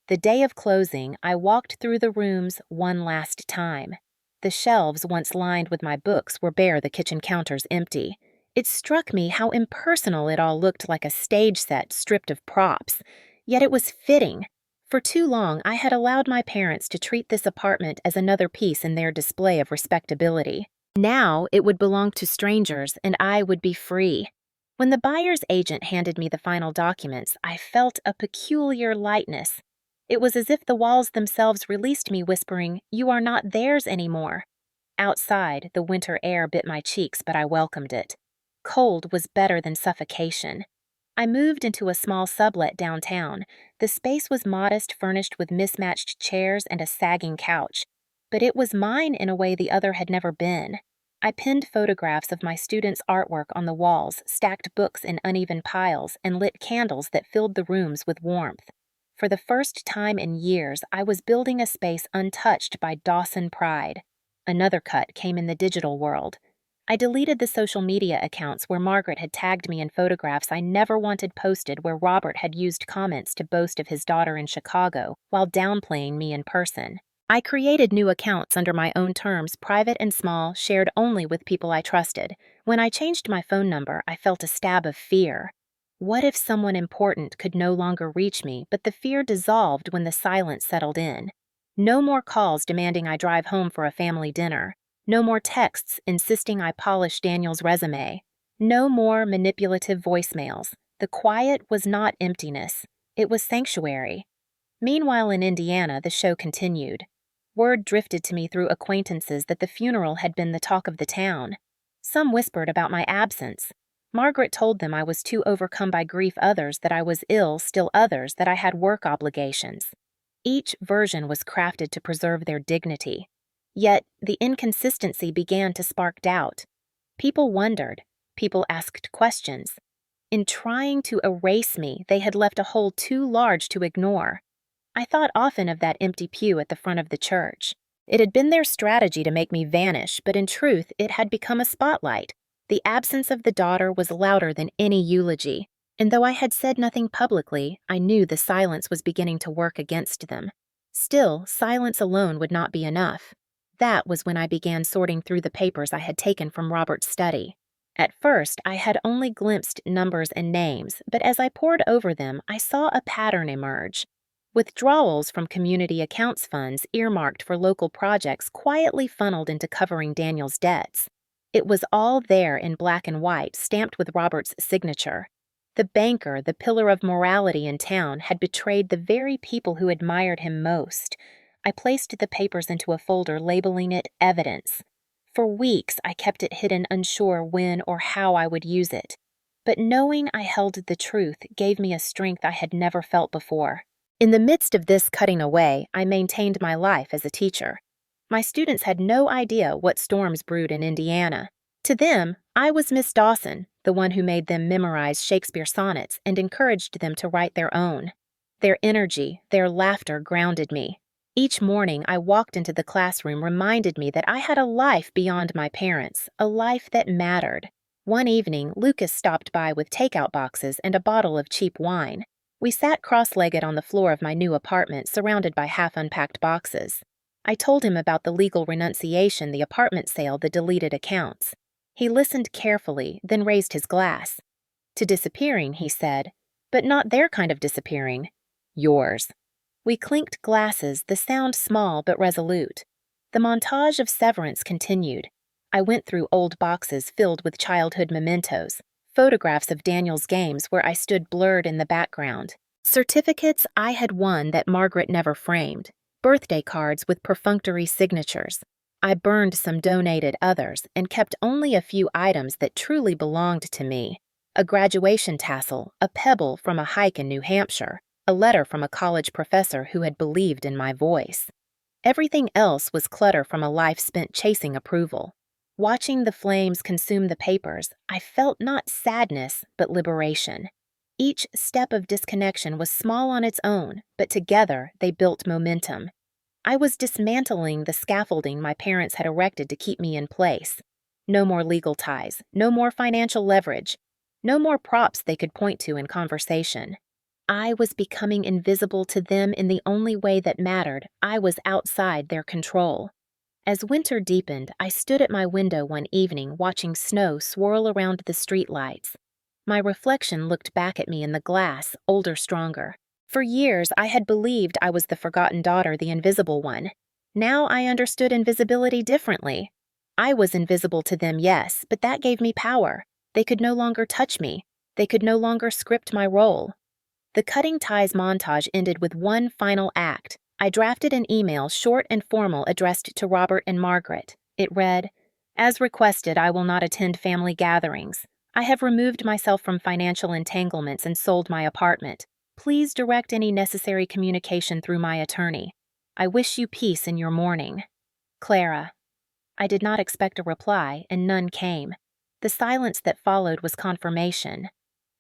The day of closing, I walked through the rooms one last time. The shelves once lined with my books were bare, the kitchen counters empty. It struck me how impersonal it all looked, like a stage set stripped of props. Yet it was fitting. For too long, I had allowed my parents to treat this apartment as another piece in their display of respectability. Now it would belong to strangers, and I would be free. When the buyer's agent handed me the final documents, I felt a peculiar lightness. It was as if the walls themselves released me, whispering, "You are not theirs anymore." Outside, the winter air bit my cheeks, but I welcomed it. Cold was better than suffocation. I moved into a small sublet downtown. The space was modest, furnished with mismatched chairs and a sagging couch, but it was mine in a way the other had never been. I pinned photographs of my students' artwork on the walls, stacked books in uneven piles, and lit candles that filled the rooms with warmth. For the first time in years, I was building a space untouched by Dawson pride. Another cut came in the digital world. I deleted the social media accounts where Margaret had tagged me in photographs I never wanted posted, where Robert had used comments to boast of his daughter in Chicago while downplaying me in person. I created new accounts under my own terms, private and small, shared only with people I trusted. When I changed my phone number, I felt a stab of fear. What if someone important could no longer reach me, but the fear dissolved when the silence settled in? No more calls demanding I drive home for a family dinner. No more texts insisting I polish Daniel's resume. No more manipulative voicemails. The quiet was not emptiness. It was sanctuary. Meanwhile, in Indiana, the show continued. Word drifted to me through acquaintances that the funeral had been the talk of the town. Some whispered about my absence. Margaret told them I was too overcome by grief, others that I was ill, still others that I had work obligations. Each version was crafted to preserve their dignity. Yet, the inconsistency began to spark doubt. People wondered. People asked questions. In trying to erase me, they had left a hole too large to ignore. I thought often of that empty pew at the front of the church. It had been their strategy to make me vanish, but in truth, it had become a spotlight. The absence of the daughter was louder than any eulogy, and though I had said nothing publicly, I knew the silence was beginning to work against them. Still, silence alone would not be enough. That was when I began sorting through the papers I had taken from Robert's study. At first, I had only glimpsed numbers and names, but as I pored over them, I saw a pattern emerge. Withdrawals from community accounts funds earmarked for local projects quietly funneled into covering Daniel's debts. It was all there in black and white, stamped with Robert's signature. The banker, the pillar of morality in town, had betrayed the very people who admired him most. I placed the papers into a folder, labeling it evidence. For weeks, I kept it hidden, unsure when or how I would use it. But knowing I held the truth gave me a strength I had never felt before. In the midst of this cutting away, I maintained my life as a teacher. My students had no idea what storms brewed in Indiana. To them, I was Miss Dawson, the one who made them memorize Shakespeare sonnets and encouraged them to write their own. Their energy, their laughter grounded me. Each morning I walked into the classroom reminded me that I had a life beyond my parents, a life that mattered. One evening, Lucas stopped by with takeout boxes and a bottle of cheap wine. We sat cross-legged on the floor of my new apartment, surrounded by half-unpacked boxes. I told him about the legal renunciation, the apartment sale, the deleted accounts. He listened carefully, then raised his glass. To disappearing, he said, but not their kind of disappearing. Yours. We clinked glasses, the sound small but resolute. The montage of severance continued. I went through old boxes filled with childhood mementos, photographs of Daniel's games where I stood blurred in the background, certificates I had won that Margaret never framed, birthday cards with perfunctory signatures. I burned some, donated others, and kept only a few items that truly belonged to me. A graduation tassel, a pebble from a hike in New Hampshire, a letter from a college professor who had believed in my voice. Everything else was clutter from a life spent chasing approval. Watching the flames consume the papers, I felt not sadness, but liberation. Each step of disconnection was small on its own, but together they built momentum. I was dismantling the scaffolding my parents had erected to keep me in place. No more legal ties, no more financial leverage, no more props they could point to in conversation. I was becoming invisible to them in the only way that mattered. I was outside their control. As winter deepened, I stood at my window one evening watching snow swirl around the streetlights. My reflection looked back at me in the glass, older, stronger. For years, I had believed I was the forgotten daughter, the invisible one. Now I understood invisibility differently. I was invisible to them, yes, but that gave me power. They could no longer touch me. They could no longer script my role. The cutting ties montage ended with one final act. I drafted an email, short and formal, addressed to Robert and Margaret. It read, "As requested, I will not attend family gatherings. I have removed myself from financial entanglements and sold my apartment. Please direct any necessary communication through my attorney. I wish you peace in your mourning. Clara." I did not expect a reply, and none came. The silence that followed was confirmation.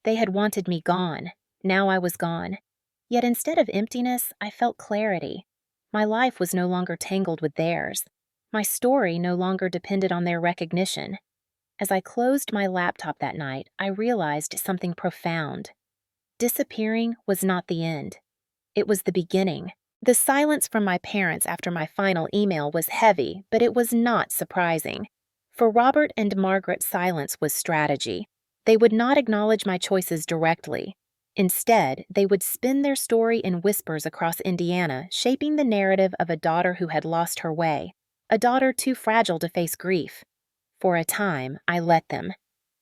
They had wanted me gone. Now I was gone. Yet instead of emptiness, I felt clarity. My life was no longer tangled with theirs. My story no longer depended on their recognition. As I closed my laptop that night, I realized something profound. Disappearing was not the end. It was the beginning. The silence from my parents after my final email was heavy, but it was not surprising. For Robert and Margaret, silence was strategy. They would not acknowledge my choices directly. Instead, they would spin their story in whispers across Indiana, shaping the narrative of a daughter who had lost her way, a daughter too fragile to face grief. For a time, I let them.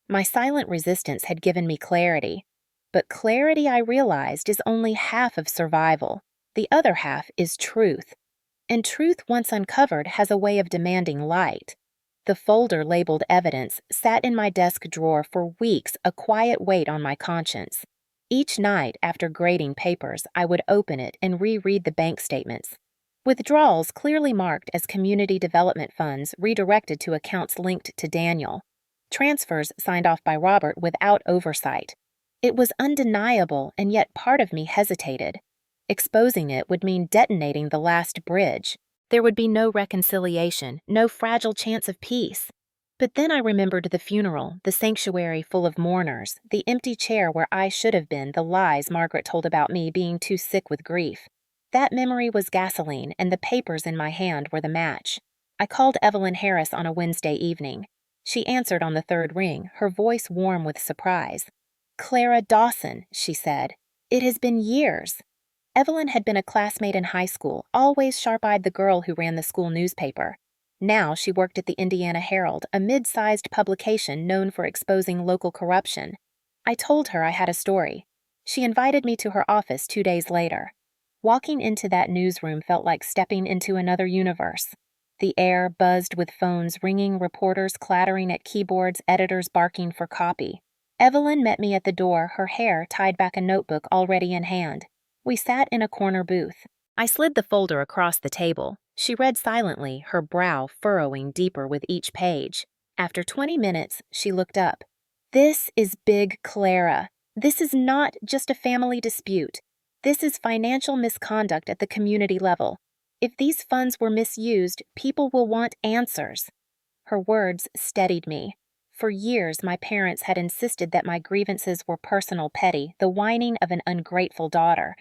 My silent resistance had given me clarity. But clarity, I realized, is only half of survival. The other half is truth. And truth, once uncovered, has a way of demanding light. The folder labeled evidence sat in my desk drawer for weeks, a quiet weight on my conscience. Each night, after grading papers, I would open it and reread the bank statements. Withdrawals clearly marked as community development funds redirected to accounts linked to Daniel. Transfers signed off by Robert without oversight. It was undeniable, and yet part of me hesitated. Exposing it would mean detonating the last bridge. There would be no reconciliation, no fragile chance of peace. But then I remembered the funeral, the sanctuary full of mourners, the empty chair where I should have been, the lies Margaret told about me being too sick with grief. That memory was gasoline, and the papers in my hand were the match. I called Evelyn Harris on a Wednesday evening. She answered on the third ring, her voice warm with surprise. "Clara Dawson," she said. "It has been years." Evelyn had been a classmate in high school, always sharp-eyed the girl who ran the school newspaper. Now she worked at the Indiana Herald, a mid-sized publication known for exposing local corruption. I told her I had a story. She invited me to her office 2 days later. Walking into that newsroom felt like stepping into another universe. The air buzzed with phones ringing, reporters clattering at keyboards, editors barking for copy. Evelyn met me at the door, her hair tied back, a notebook already in hand. We sat in a corner booth. I slid the folder across the table. She read silently, her brow furrowing deeper with each page. After 20 minutes, she looked up. "This is Big Clara. This is not just a family dispute. This is financial misconduct at the community level. If these funds were misused, people will want answers." Her words steadied me. For years, my parents had insisted that my grievances were personal, petty, the whining of an ungrateful daughter.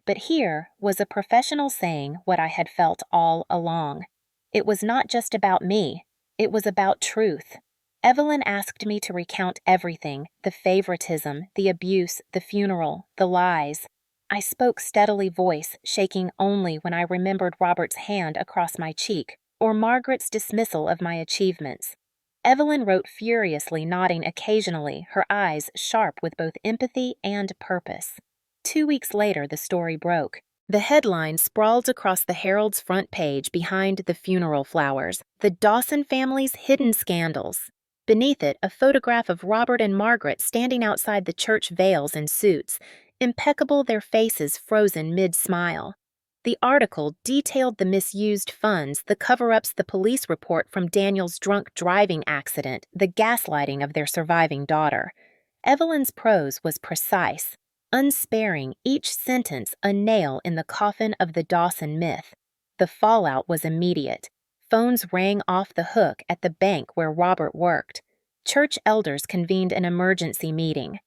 But here was a professional saying what I had felt all along. It was not just about me. It was about truth. Evelyn asked me to recount everything, the favoritism, the abuse, the funeral, the lies. I spoke steadily, voice shaking only when I remembered Robert's hand across my cheek, or Margaret's dismissal of my achievements. Evelyn wrote furiously, nodding occasionally, her eyes sharp with both empathy and purpose. 2 weeks later, the story broke. The headline sprawled across the Herald's front page behind the funeral flowers, "The Dawson Family's Hidden Scandals." Beneath it, a photograph of Robert and Margaret standing outside the church veils in suits, impeccable, their faces frozen mid-smile. The article detailed the misused funds, the cover-ups, the police report from Daniel's drunk driving accident, the gaslighting of their surviving daughter. Evelyn's prose was precise, unsparing, each sentence a nail in the coffin of the Dawson myth. The fallout was immediate. Phones rang off the hook at the bank where Robert worked. Church elders convened an emergency meeting.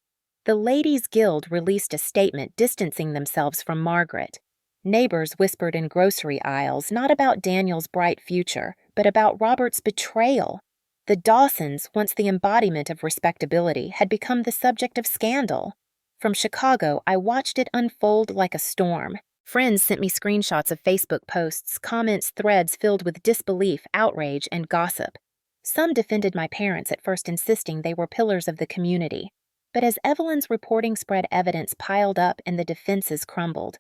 The Ladies' Guild released a statement distancing themselves from Margaret. Neighbors whispered in grocery aisles not about Daniel's bright future, but about Robert's betrayal. The Dawsons, once the embodiment of respectability, had become the subject of scandal. From Chicago, I watched it unfold like a storm. Friends sent me screenshots of Facebook posts, comments, threads filled with disbelief, outrage, and gossip. Some defended my parents, at first insisting they were pillars of the community. But as Evelyn's reporting spread, evidence piled up and the defenses crumbled.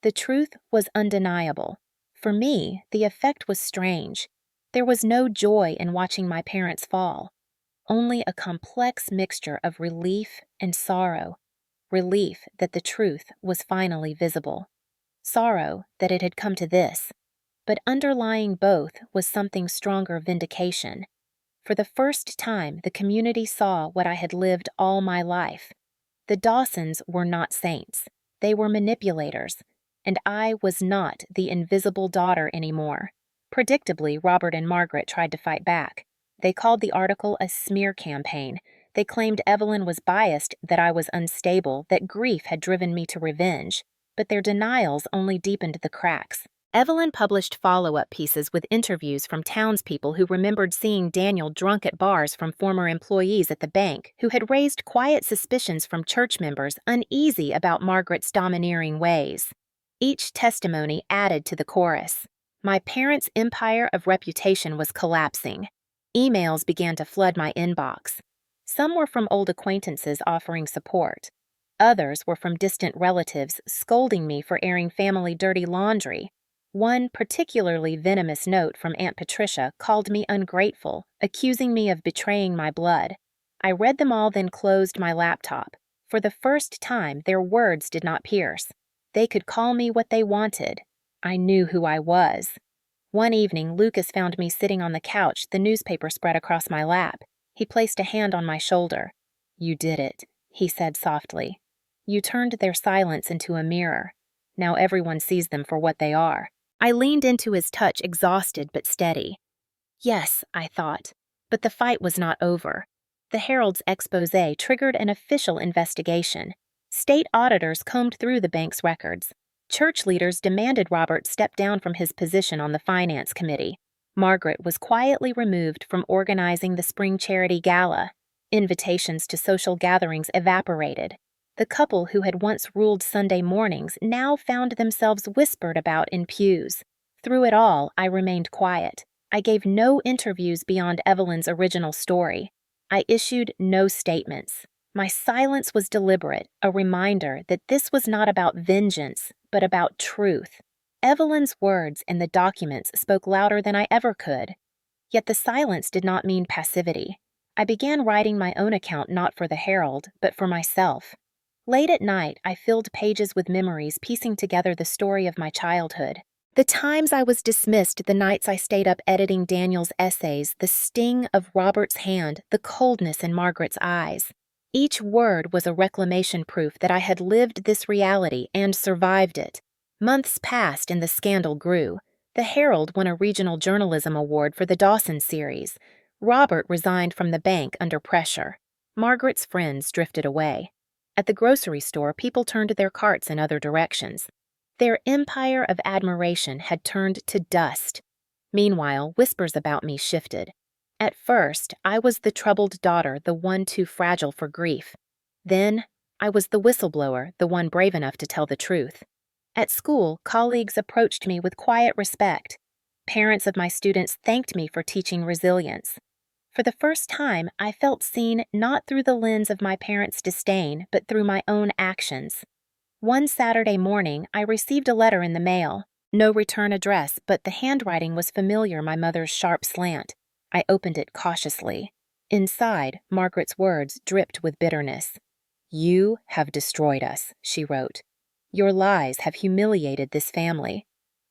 The truth was undeniable. For me, the effect was strange. There was no joy in watching my parents fall, only a complex mixture of relief and sorrow. Relief that the truth was finally visible. Sorrow that it had come to this. But underlying both was something stronger: vindication. For the first time, the community saw what I had lived all my life. The Dawsons were not saints. They were manipulators, and I was not the invisible daughter anymore. Predictably, Robert and Margaret tried to fight back. They called the article a smear campaign. They claimed Evelyn was biased, that I was unstable, that grief had driven me to revenge. But their denials only deepened the cracks. Evelyn published follow-up pieces with interviews from townspeople who remembered seeing Daniel drunk at bars, from former employees at the bank who had raised quiet suspicions from church members uneasy about Margaret's domineering ways. Each testimony added to the chorus. My parents' empire of reputation was collapsing. Emails began to flood my inbox. Some were from old acquaintances offering support. Others were from distant relatives scolding me for airing family dirty laundry. One particularly venomous note from Aunt Patricia called me ungrateful, accusing me of betraying my blood. I read them all, then closed my laptop. For the first time, their words did not pierce. They could call me what they wanted. I knew who I was. One evening, Lucas found me sitting on the couch, the newspaper spread across my lap. He placed a hand on my shoulder. "You did it," he said softly. "You turned their silence into a mirror. Now everyone sees them for what they are." I leaned into his touch, exhausted but steady. Yes, I thought, but the fight was not over. The Herald's exposé triggered an official investigation. State auditors combed through the bank's records. Church leaders demanded Robert step down from his position on the finance committee. Margaret was quietly removed from organizing the spring charity gala. Invitations to social gatherings evaporated. The couple who had once ruled Sunday mornings now found themselves whispered about in pews. Through it all, I remained quiet. I gave no interviews beyond Evelyn's original story. I issued no statements. My silence was deliberate, a reminder that this was not about vengeance, but about truth. Evelyn's words and the documents spoke louder than I ever could. Yet the silence did not mean passivity. I began writing my own account, not for the Herald, but for myself. Late at night, I filled pages with memories, piecing together the story of my childhood. The times I was dismissed, the nights I stayed up editing Daniel's essays, the sting of Robert's hand, the coldness in Margaret's eyes. Each word was a reclamation proof that I had lived this reality and survived it. Months passed and the scandal grew. The Herald won a regional journalism award for the Dawson series. Robert resigned from the bank under pressure. Margaret's friends drifted away. At the grocery store, people turned their carts in other directions. Their empire of admiration had turned to dust. Meanwhile, whispers about me shifted. At first, I was the troubled daughter, the one too fragile for grief. Then, I was the whistleblower, the one brave enough to tell the truth. At school, colleagues approached me with quiet respect. Parents of my students thanked me for teaching resilience. For the first time, I felt seen not through the lens of my parents' disdain, but through my own actions. One Saturday morning, I received a letter in the mail. No return address, but the handwriting was familiar, my mother's sharp slant. I opened it cautiously. Inside, Margaret's words dripped with bitterness. "You have destroyed us," she wrote. "Your lies have humiliated this family.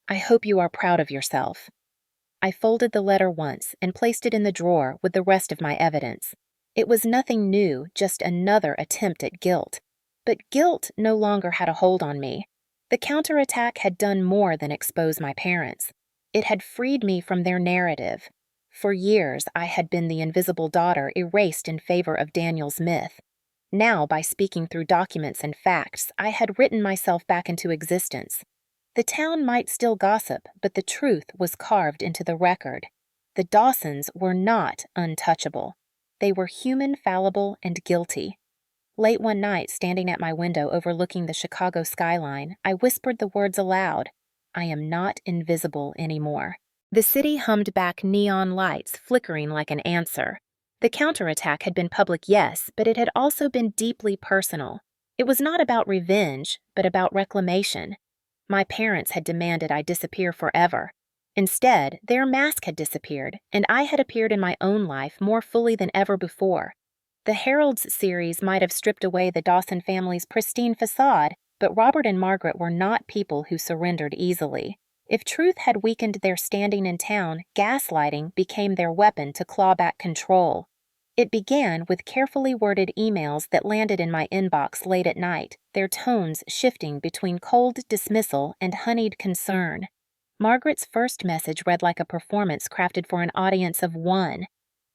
I hope you are proud of yourself." I folded the letter once and placed it in the drawer with the rest of my evidence. It was nothing new, just another attempt at guilt. But guilt no longer had a hold on me. The counterattack had done more than expose my parents. It had freed me from their narrative. For years, I had been the invisible daughter, erased in favor of Daniel's myth. Now, by speaking through documents and facts, I had written myself back into existence. The town might still gossip, but the truth was carved into the record. The Dawsons were not untouchable. They were human, fallible, and guilty. Late one night, standing at my window overlooking the Chicago skyline, I whispered the words aloud. I am not invisible anymore. The city hummed back neon lights, flickering like an answer. The counterattack had been public, yes, but it had also been deeply personal. It was not about revenge, but about reclamation. My parents had demanded I disappear forever. Instead, their mask had disappeared, and I had appeared in my own life more fully than ever before. The Herald's series might have stripped away the Dawson family's pristine facade, but Robert and Margaret were not people who surrendered easily. If truth had weakened their standing in town, gaslighting became their weapon to claw back control. It began with carefully worded emails that landed in my inbox late at night, their tones shifting between cold dismissal and honeyed concern. Margaret's first message read like a performance crafted for an audience of one.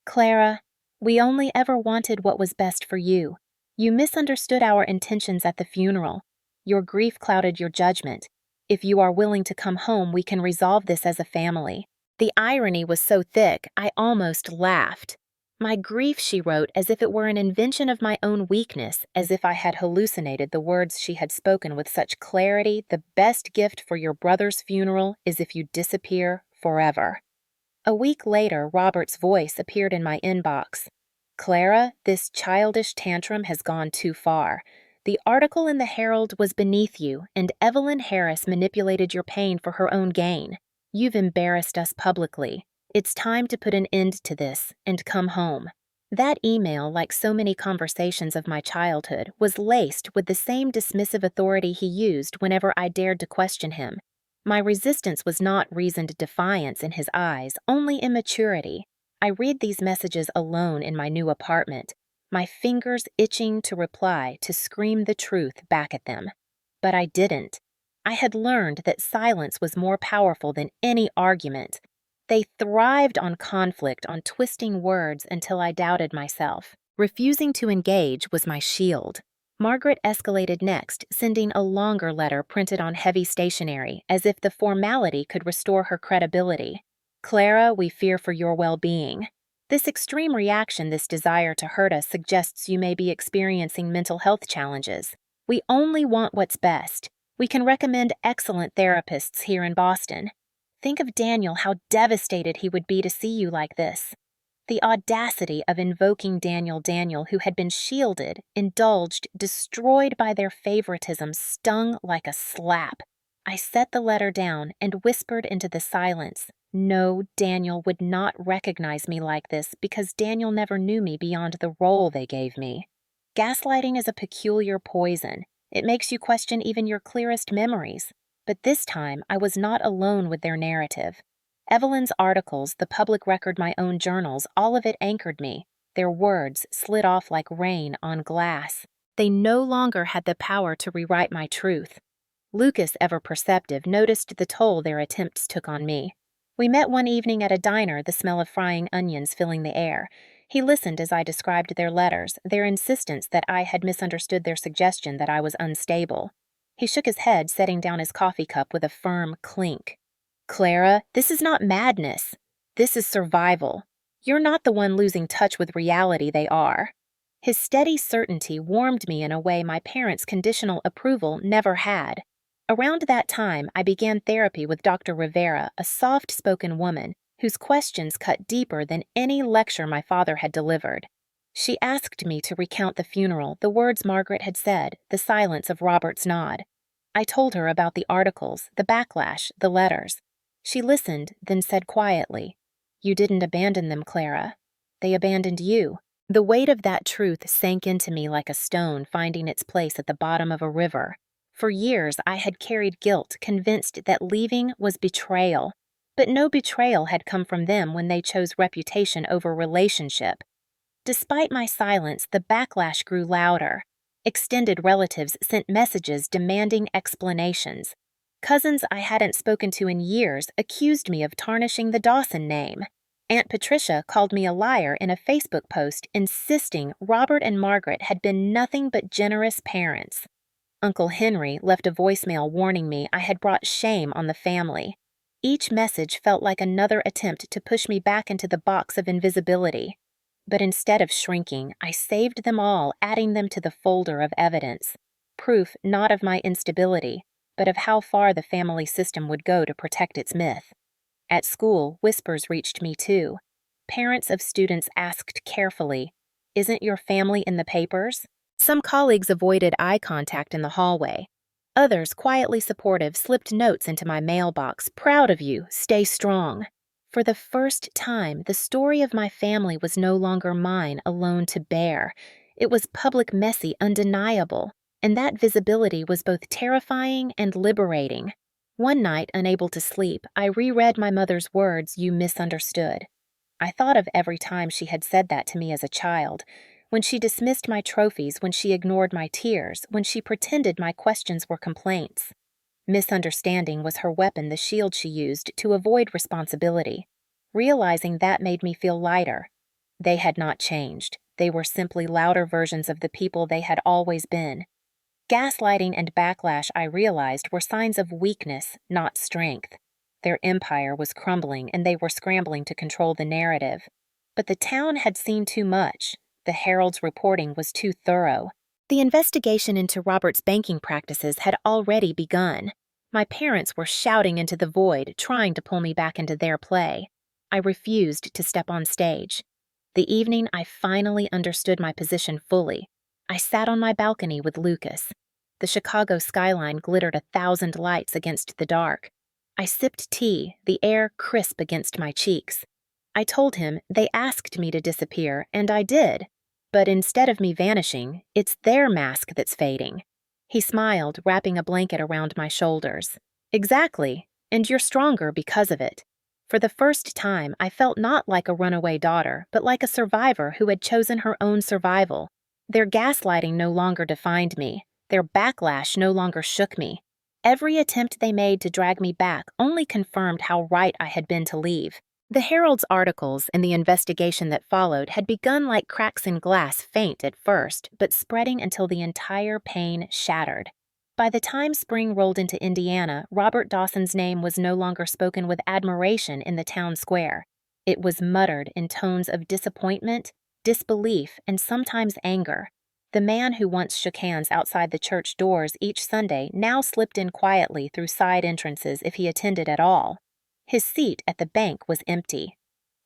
"Clara, we only ever wanted what was best for you. You misunderstood our intentions at the funeral. Your grief clouded your judgment. If you are willing to come home, we can resolve this as a family." The irony was so thick, I almost laughed. My grief, she wrote, as if it were an invention of my own weakness, as if I had hallucinated the words she had spoken with such clarity. "The best gift for your brother's funeral is if you disappear forever." A week later, Robert's voice appeared in my inbox. "Clara, this childish tantrum has gone too far. The article in the Herald was beneath you, and Evelyn Harris manipulated your pain for her own gain. You've embarrassed us publicly. It's time to put an end to this and come home." That email, like so many conversations of my childhood, was laced with the same dismissive authority he used whenever I dared to question him. My resistance was not reasoned defiance in his eyes, only immaturity. I read these messages alone in my new apartment, my fingers itching to reply, to scream the truth back at them. But I didn't. I had learned that silence was more powerful than any argument. They thrived on conflict, on twisting words until I doubted myself. Refusing to engage was my shield. Margaret escalated next, sending a longer letter printed on heavy stationery, as if the formality could restore her credibility. "Clara, we fear for your well-being. This extreme reaction, this desire to hurt us, suggests you may be experiencing mental health challenges. We only want what's best. We can recommend excellent therapists here in Boston. Think of Daniel, how devastated he would be to see you like this." The audacity of invoking Daniel, who had been shielded, indulged, destroyed by their favoritism, stung like a slap. I set the letter down and whispered into the silence, "No, Daniel would not recognize me like this because Daniel never knew me beyond the role they gave me." Gaslighting is a peculiar poison. It makes you question even your clearest memories. But this time, I was not alone with their narrative. Evelyn's articles, the public record, my own journals, all of it anchored me. Their words slid off like rain on glass. They no longer had the power to rewrite my truth. Lucas, ever perceptive, noticed the toll their attempts took on me. We met one evening at a diner, the smell of frying onions filling the air. He listened as I described their letters, their insistence that I had misunderstood their suggestion that I was unstable. He shook his head, setting down his coffee cup with a firm clink. "Clara, this is not madness. This is survival. You're not the one losing touch with reality, they are." His steady certainty warmed me in a way my parents' conditional approval never had. Around that time, I began therapy with Dr. Rivera, a soft-spoken woman whose questions cut deeper than any lecture my father had delivered. She asked me to recount the funeral, the words Margaret had said, the silence of Robert's nod. I told her about the articles, the backlash, the letters. She listened, then said quietly, "You didn't abandon them, Clara. They abandoned you." The weight of that truth sank into me like a stone finding its place at the bottom of a river. For years, I had carried guilt, convinced that leaving was betrayal. But no betrayal had come from them when they chose reputation over relationship. Despite my silence, the backlash grew louder. Extended relatives sent messages demanding explanations. Cousins I hadn't spoken to in years accused me of tarnishing the Dawson name. Aunt Patricia called me a liar in a Facebook post insisting Robert and Margaret had been nothing but generous parents. Uncle Henry left a voicemail warning me I had brought shame on the family. Each message felt like another attempt to push me back into the box of invisibility. But instead of shrinking, I saved them all, adding them to the folder of evidence. Proof not of my instability, but of how far the family system would go to protect its myth. At school, whispers reached me too. Parents of students asked carefully, "Isn't your family in the papers?" Some colleagues avoided eye contact in the hallway. Others, quietly supportive, slipped notes into my mailbox. Proud of you, stay strong. For the first time, the story of my family was no longer mine alone to bear. It was public, messy, undeniable, and that visibility was both terrifying and liberating. One night, unable to sleep, I reread my mother's words, "You misunderstood." I thought of every time she had said that to me as a child, when she dismissed my trophies, when she ignored my tears, when she pretended my questions were complaints. Misunderstanding was her weapon, the shield she used to avoid responsibility. Realizing that made me feel lighter. They had not changed. They were simply louder versions of the people they had always been. Gaslighting and backlash, I realized, were signs of weakness, not strength. Their empire was crumbling, and they were scrambling to control the narrative. But the town had seen too much. The Herald's reporting was too thorough. The investigation into Robert's banking practices had already begun. My parents were shouting into the void, trying to pull me back into their play. I refused to step on stage. The evening I finally understood my position fully, I sat on my balcony with Lucas. The Chicago skyline glittered 1,000 lights against the dark. I sipped tea, the air crisp against my cheeks. I told him they asked me to disappear, and I did. But instead of me vanishing, it's their mask that's fading. He smiled, wrapping a blanket around my shoulders. Exactly, and you're stronger because of it. For the first time, I felt not like a runaway daughter, but like a survivor who had chosen her own survival. Their gaslighting no longer defined me. Their backlash no longer shook me. Every attempt they made to drag me back only confirmed how right I had been to leave. The Herald's articles and the investigation that followed had begun like cracks in glass, faint at first, but spreading until the entire pane shattered. By the time spring rolled into Indiana, Robert Dawson's name was no longer spoken with admiration in the town square. It was muttered in tones of disappointment, disbelief, and sometimes anger. The man who once shook hands outside the church doors each Sunday now slipped in quietly through side entrances if he attended at all. His seat at the bank was empty.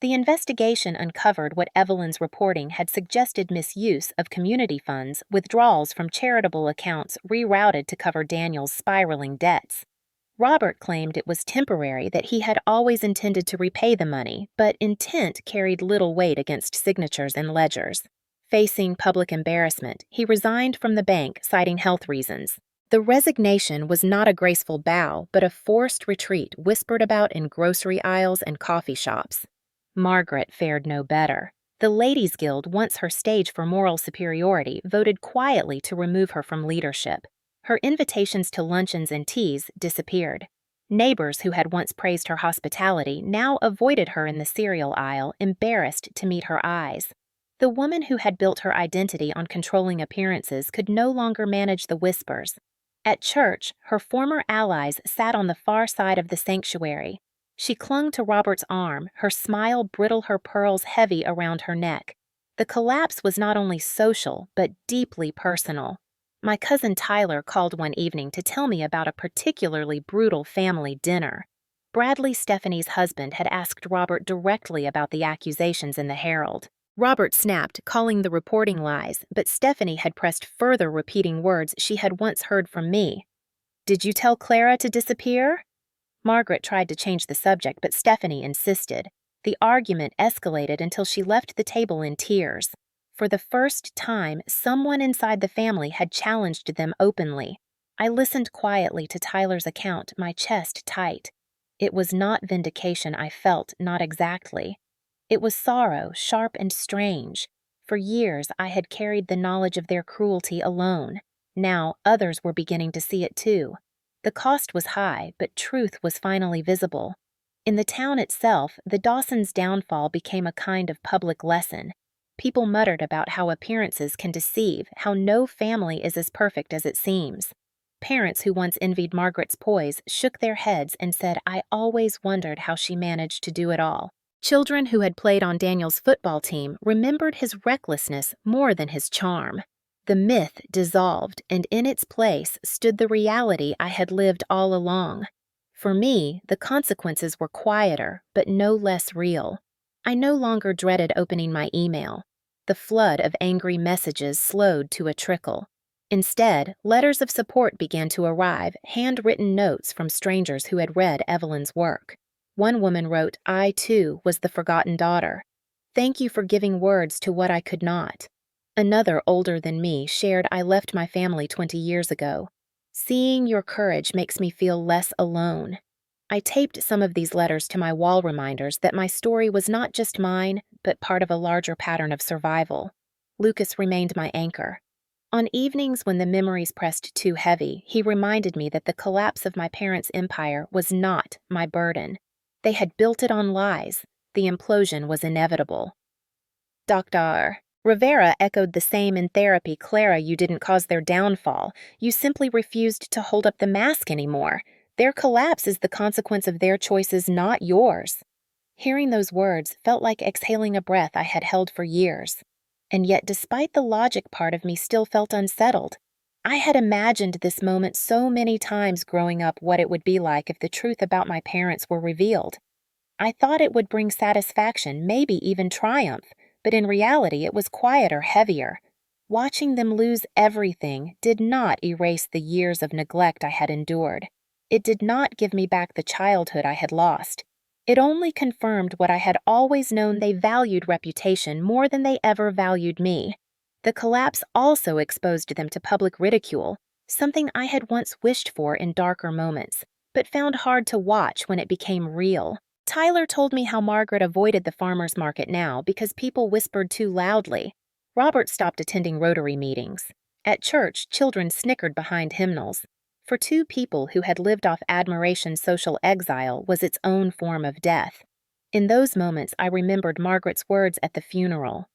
The investigation uncovered what Evelyn's reporting had suggested: misuse of community funds, withdrawals from charitable accounts rerouted to cover Daniel's spiraling debts. Robert claimed it was temporary, that he had always intended to repay the money, but intent carried little weight against signatures and ledgers. Facing public embarrassment, he resigned from the bank, citing health reasons. The resignation was not a graceful bow, but a forced retreat whispered about in grocery aisles and coffee shops. Margaret fared no better. The Ladies' Guild, once her stage for moral superiority, voted quietly to remove her from leadership. Her invitations to luncheons and teas disappeared. Neighbors who had once praised her hospitality now avoided her in the cereal aisle, embarrassed to meet her eyes. The woman who had built her identity on controlling appearances could no longer manage the whispers. At church, her former allies sat on the far side of the sanctuary. She clung to Robert's arm, her smile brittle, her pearls heavy around her neck. The collapse was not only social, but deeply personal. My cousin Tyler called one evening to tell me about a particularly brutal family dinner. Bradley, Stephanie's husband, had asked Robert directly about the accusations in the Herald. Robert snapped, calling the reporting lies, but Stephanie had pressed further, repeating words she had once heard from me. "Did you tell Clara to disappear?" Margaret tried to change the subject, but Stephanie insisted. The argument escalated until she left the table in tears. For the first time, someone inside the family had challenged them openly. I listened quietly to Tyler's account, my chest tight. It was not vindication I felt, not exactly. It was sorrow, sharp and strange. For years, I had carried the knowledge of their cruelty alone. Now, others were beginning to see it too. The cost was high, but truth was finally visible. In the town itself, the Dawsons' downfall became a kind of public lesson. People muttered about how appearances can deceive, how no family is as perfect as it seems. Parents who once envied Margaret's poise shook their heads and said, "I always wondered how she managed to do it all." Children who had played on Daniel's football team remembered his recklessness more than his charm. The myth dissolved, and in its place stood the reality I had lived all along. For me, the consequences were quieter, but no less real. I no longer dreaded opening my email. The flood of angry messages slowed to a trickle. Instead, letters of support began to arrive, handwritten notes from strangers who had read Evelyn's work. One woman wrote, "I, too, was the forgotten daughter. Thank you for giving words to what I could not." Another, older than me, shared, "I left my family 20 years ago. Seeing your courage makes me feel less alone." I taped some of these letters to my wall, reminders that my story was not just mine, but part of a larger pattern of survival. Lucas remained my anchor. On evenings when the memories pressed too heavy, he reminded me that the collapse of my parents' empire was not my burden. They had built it on lies. The implosion was inevitable. Dr. Rivera echoed the same in therapy. "Clara, you didn't cause their downfall. You simply refused to hold up the mask anymore. Their collapse is the consequence of their choices, not yours." Hearing those words felt like exhaling a breath I had held for years. And yet, despite the logic part of me still felt unsettled. I had imagined this moment so many times growing up, what it would be like if the truth about my parents were revealed. I thought it would bring satisfaction, maybe even triumph, but in reality it was quieter, heavier. Watching them lose everything did not erase the years of neglect I had endured. It did not give me back the childhood I had lost. It only confirmed what I had always known: they valued reputation more than they ever valued me. The collapse also exposed them to public ridicule, something I had once wished for in darker moments, but found hard to watch when it became real. Tyler told me how Margaret avoided the farmer's market now because people whispered too loudly. Robert stopped attending Rotary meetings. At church, children snickered behind hymnals. For two people who had lived off admiration, social exile was its own form of death. In those moments, I remembered Margaret's words at the funeral.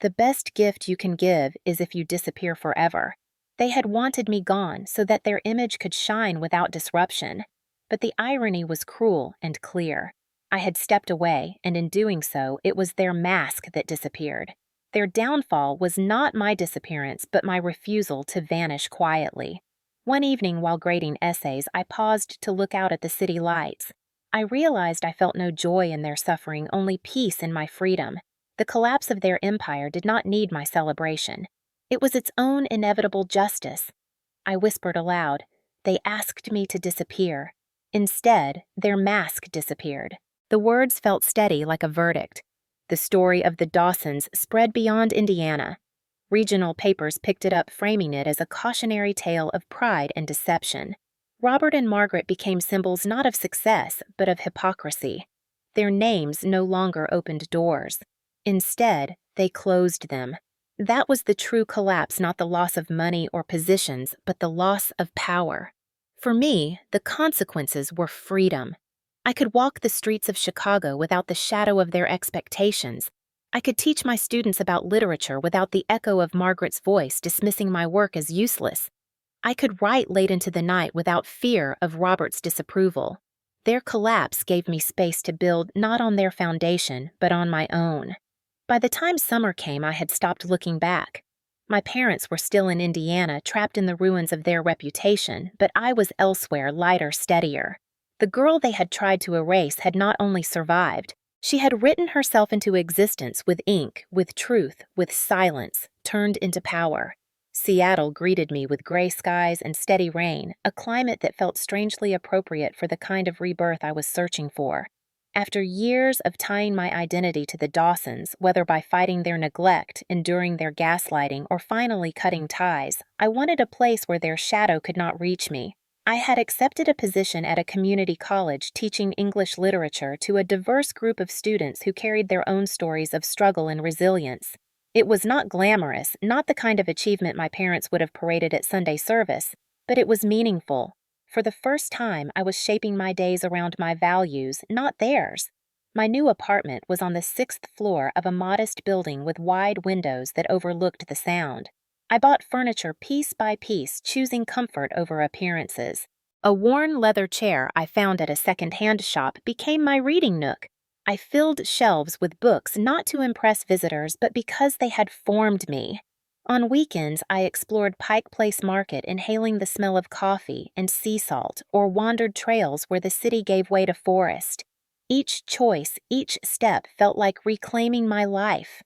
"The best gift you can give is if you disappear forever." They had wanted me gone so that their image could shine without disruption. But the irony was cruel and clear. I had stepped away, and in doing so, it was their mask that disappeared. Their downfall was not my disappearance, but my refusal to vanish quietly. One evening while grading essays, I paused to look out at the city lights. I realized I felt no joy in their suffering, only peace in my freedom. The collapse of their empire did not need my celebration. It was its own inevitable justice. I whispered aloud, "They asked me to disappear." Instead, their mask disappeared. The words felt steady, like a verdict. The story of the Dawsons spread beyond Indiana. Regional papers picked it up, framing it as a cautionary tale of pride and deception. Robert and Margaret became symbols not of success, but of hypocrisy. Their names no longer opened doors. Instead, they closed them. That was the true collapse, not the loss of money or positions, but the loss of power. For me, the consequences were freedom. I could walk the streets of Chicago without the shadow of their expectations. I could teach my students about literature without the echo of Margaret's voice dismissing my work as useless. I could write late into the night without fear of Robert's disapproval. Their collapse gave me space to build not on their foundation, but on my own. By the time summer came, I had stopped looking back. My parents were still in Indiana, trapped in the ruins of their reputation, but I was elsewhere, lighter, steadier. The girl they had tried to erase had not only survived, she had written herself into existence with ink, with truth, with silence, turned into power. Seattle greeted me with gray skies and steady rain, a climate that felt strangely appropriate for the kind of rebirth I was searching for. After years of tying my identity to the Dawsons, whether by fighting their neglect, enduring their gaslighting, or finally cutting ties, I wanted a place where their shadow could not reach me. I had accepted a position at a community college teaching English literature to a diverse group of students who carried their own stories of struggle and resilience. It was not glamorous, not the kind of achievement my parents would have paraded at Sunday service, but it was meaningful. For the first time, I was shaping my days around my values, not theirs. My new apartment was on the 6th floor of a modest building with wide windows that overlooked the Sound. I bought furniture piece by piece, choosing comfort over appearances. A worn leather chair I found at a second-hand shop became my reading nook. I filled shelves with books not to impress visitors, but because they had formed me. On weekends, I explored Pike Place Market, inhaling the smell of coffee and sea salt, or wandered trails where the city gave way to forest. Each choice, each step felt like reclaiming my life.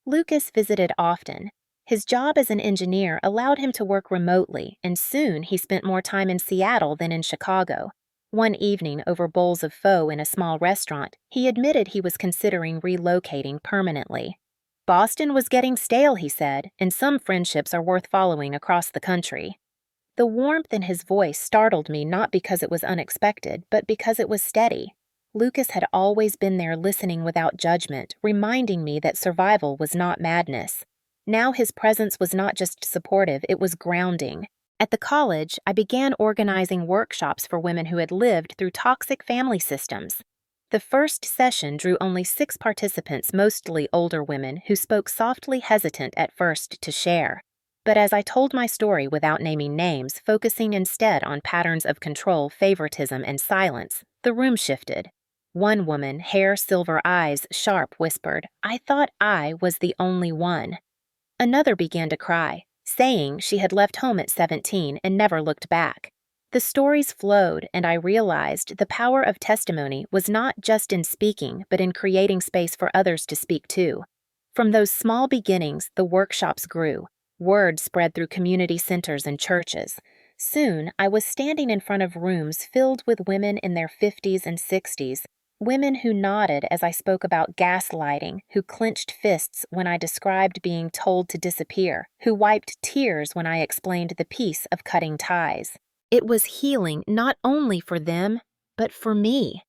Lucas visited often. His job as an engineer allowed him to work remotely, and soon he spent more time in Seattle than in Chicago. One evening, over bowls of pho in a small restaurant, he admitted he was considering relocating permanently. Boston was getting stale, he said, and some friendships are worth following across the country. The warmth in his voice startled me not because it was unexpected, but because it was steady. Lucas had always been there listening without judgment, reminding me that survival was not madness. Now his presence was not just supportive, it was grounding. At the college, I began organizing workshops for women who had lived through toxic family systems. The first session drew only 6 participants, mostly older women, who spoke softly, hesitant at first to share. But as I told my story without naming names, focusing instead on patterns of control, favoritism, and silence, the room shifted. One woman, hair, silver eyes, sharp, whispered, "I thought I was the only one." Another began to cry, saying she had left home at 17 and never looked back. The stories flowed, and I realized the power of testimony was not just in speaking, but in creating space for others to speak too. From those small beginnings, the workshops grew. Word spread through community centers and churches. Soon, I was standing in front of rooms filled with women in their 50s and 60s, women who nodded as I spoke about gaslighting, who clenched fists when I described being told to disappear, who wiped tears when I explained the peace of cutting ties. It was healing not only for them, but for me.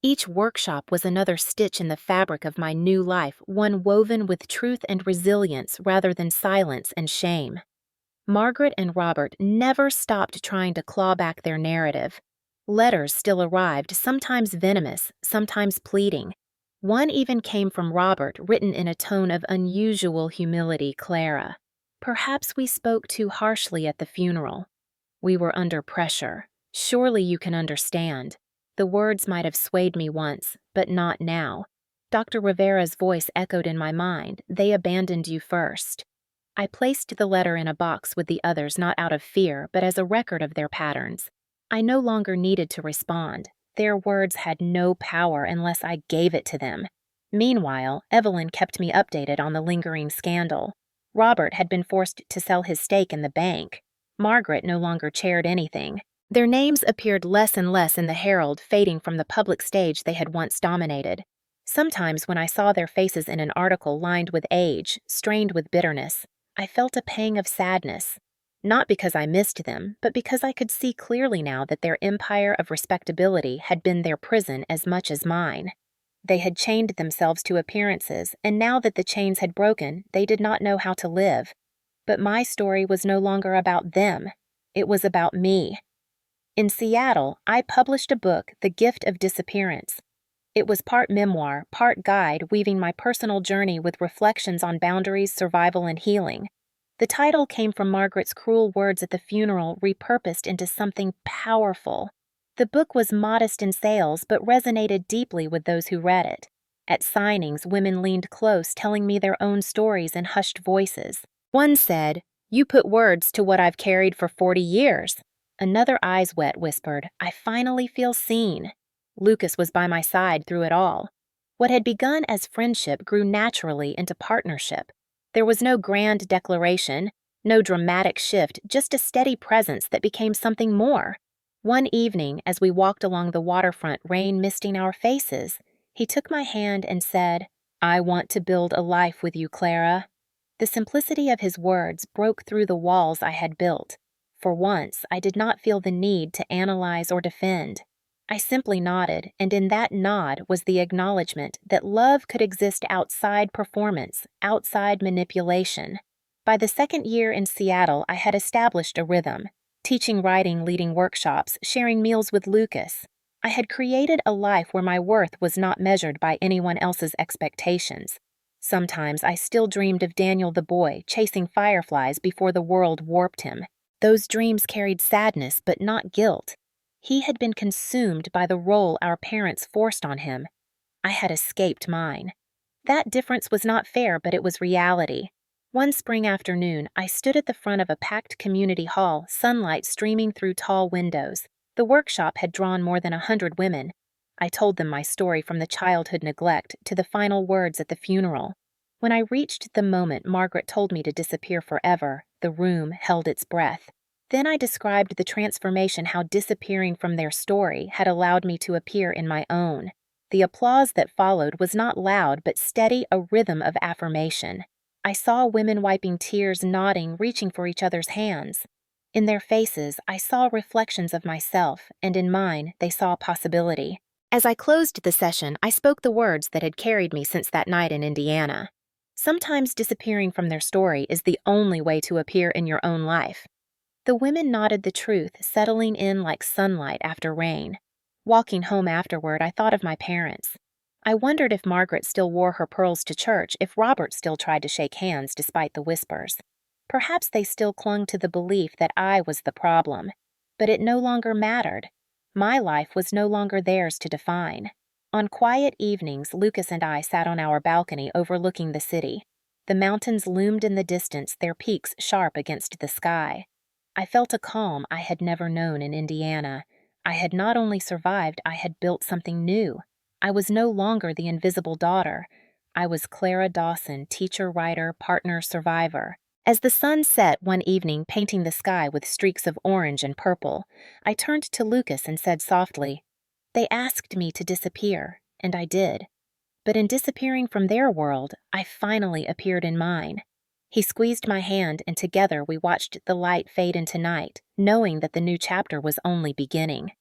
Each workshop was another stitch in the fabric of my new life, one woven with truth and resilience rather than silence and shame. Margaret and Robert never stopped trying to claw back their narrative. Letters still arrived, sometimes venomous, sometimes pleading. One even came from Robert, written in a tone of unusual humility. "Clara, perhaps we spoke too harshly at the funeral. We were under pressure. Surely you can understand. The words might have swayed me once, but not now." Dr. Rivera's voice echoed in my mind. "They abandoned you first." I placed the letter in a box with the others, not out of fear, but as a record of their patterns. I no longer needed to respond. Their words had no power unless I gave it to them. Meanwhile, Evelyn kept me updated on the lingering scandal. Robert had been forced to sell his stake in the bank. Margaret no longer chaired anything. Their names appeared less and less in the Herald, fading from the public stage they had once dominated. Sometimes when I saw their faces in an article lined with age, strained with bitterness, I felt a pang of sadness. Not because I missed them, but because I could see clearly now that their empire of respectability had been their prison as much as mine. They had chained themselves to appearances, and now that the chains had broken, they did not know how to live. But my story was no longer about them. It was about me. In Seattle, I published a book, The Gift of Disappearance. It was part memoir, part guide, weaving my personal journey with reflections on boundaries, survival, and healing. The title came from Margaret's cruel words at the funeral, repurposed into something powerful. The book was modest in sales, but resonated deeply with those who read it. At signings, women leaned close, telling me their own stories in hushed voices. One said, "You put words to what I've carried for 40 years. Another, eyes wet, whispered, "I finally feel seen." Lucas was by my side through it all. What had begun as friendship grew naturally into partnership. There was no grand declaration, no dramatic shift, just a steady presence that became something more. One evening, as we walked along the waterfront, rain misting our faces, he took my hand and said, "I want to build a life with you, Clara." The simplicity of his words broke through the walls I had built. For once, I did not feel the need to analyze or defend. I simply nodded, and in that nod was the acknowledgement that love could exist outside performance, outside manipulation. By the second year in Seattle, I had established a rhythm, teaching writing, leading workshops, sharing meals with Lucas. I had created a life where my worth was not measured by anyone else's expectations. Sometimes I still dreamed of Daniel the boy, chasing fireflies before the world warped him. Those dreams carried sadness, but not guilt. He had been consumed by the role our parents forced on him. I had escaped mine. That difference was not fair, but it was reality. One spring afternoon, I stood at the front of a packed community hall, sunlight streaming through tall windows. The workshop had drawn more than 100 women. I told them my story from the childhood neglect to the final words at the funeral. When I reached the moment Margaret told me to disappear forever, the room held its breath. Then I described the transformation how disappearing from their story had allowed me to appear in my own. The applause that followed was not loud but steady, a rhythm of affirmation. I saw women wiping tears, nodding, reaching for each other's hands. In their faces, I saw reflections of myself, and in mine, they saw possibility. As I closed the session, I spoke the words that had carried me since that night in Indiana. Sometimes disappearing from their story is the only way to appear in your own life. The women nodded the truth, settling in like sunlight after rain. Walking home afterward, I thought of my parents. I wondered if Margaret still wore her pearls to church, if Robert still tried to shake hands despite the whispers. Perhaps they still clung to the belief that I was the problem. But it no longer mattered. My life was no longer theirs to define. On quiet evenings, Lucas and I sat on our balcony overlooking the city. The mountains loomed in the distance, their peaks sharp against the sky. I felt a calm I had never known in Indiana. I had not only survived, I had built something new. I was no longer the invisible daughter. I was Clara Dawson, teacher, writer, partner, survivor. As the sun set one evening, painting the sky with streaks of orange and purple, I turned to Lucas and said softly, "They asked me to disappear, and I did. But in disappearing from their world, I finally appeared in mine." He squeezed my hand, and together we watched the light fade into night, knowing that the new chapter was only beginning.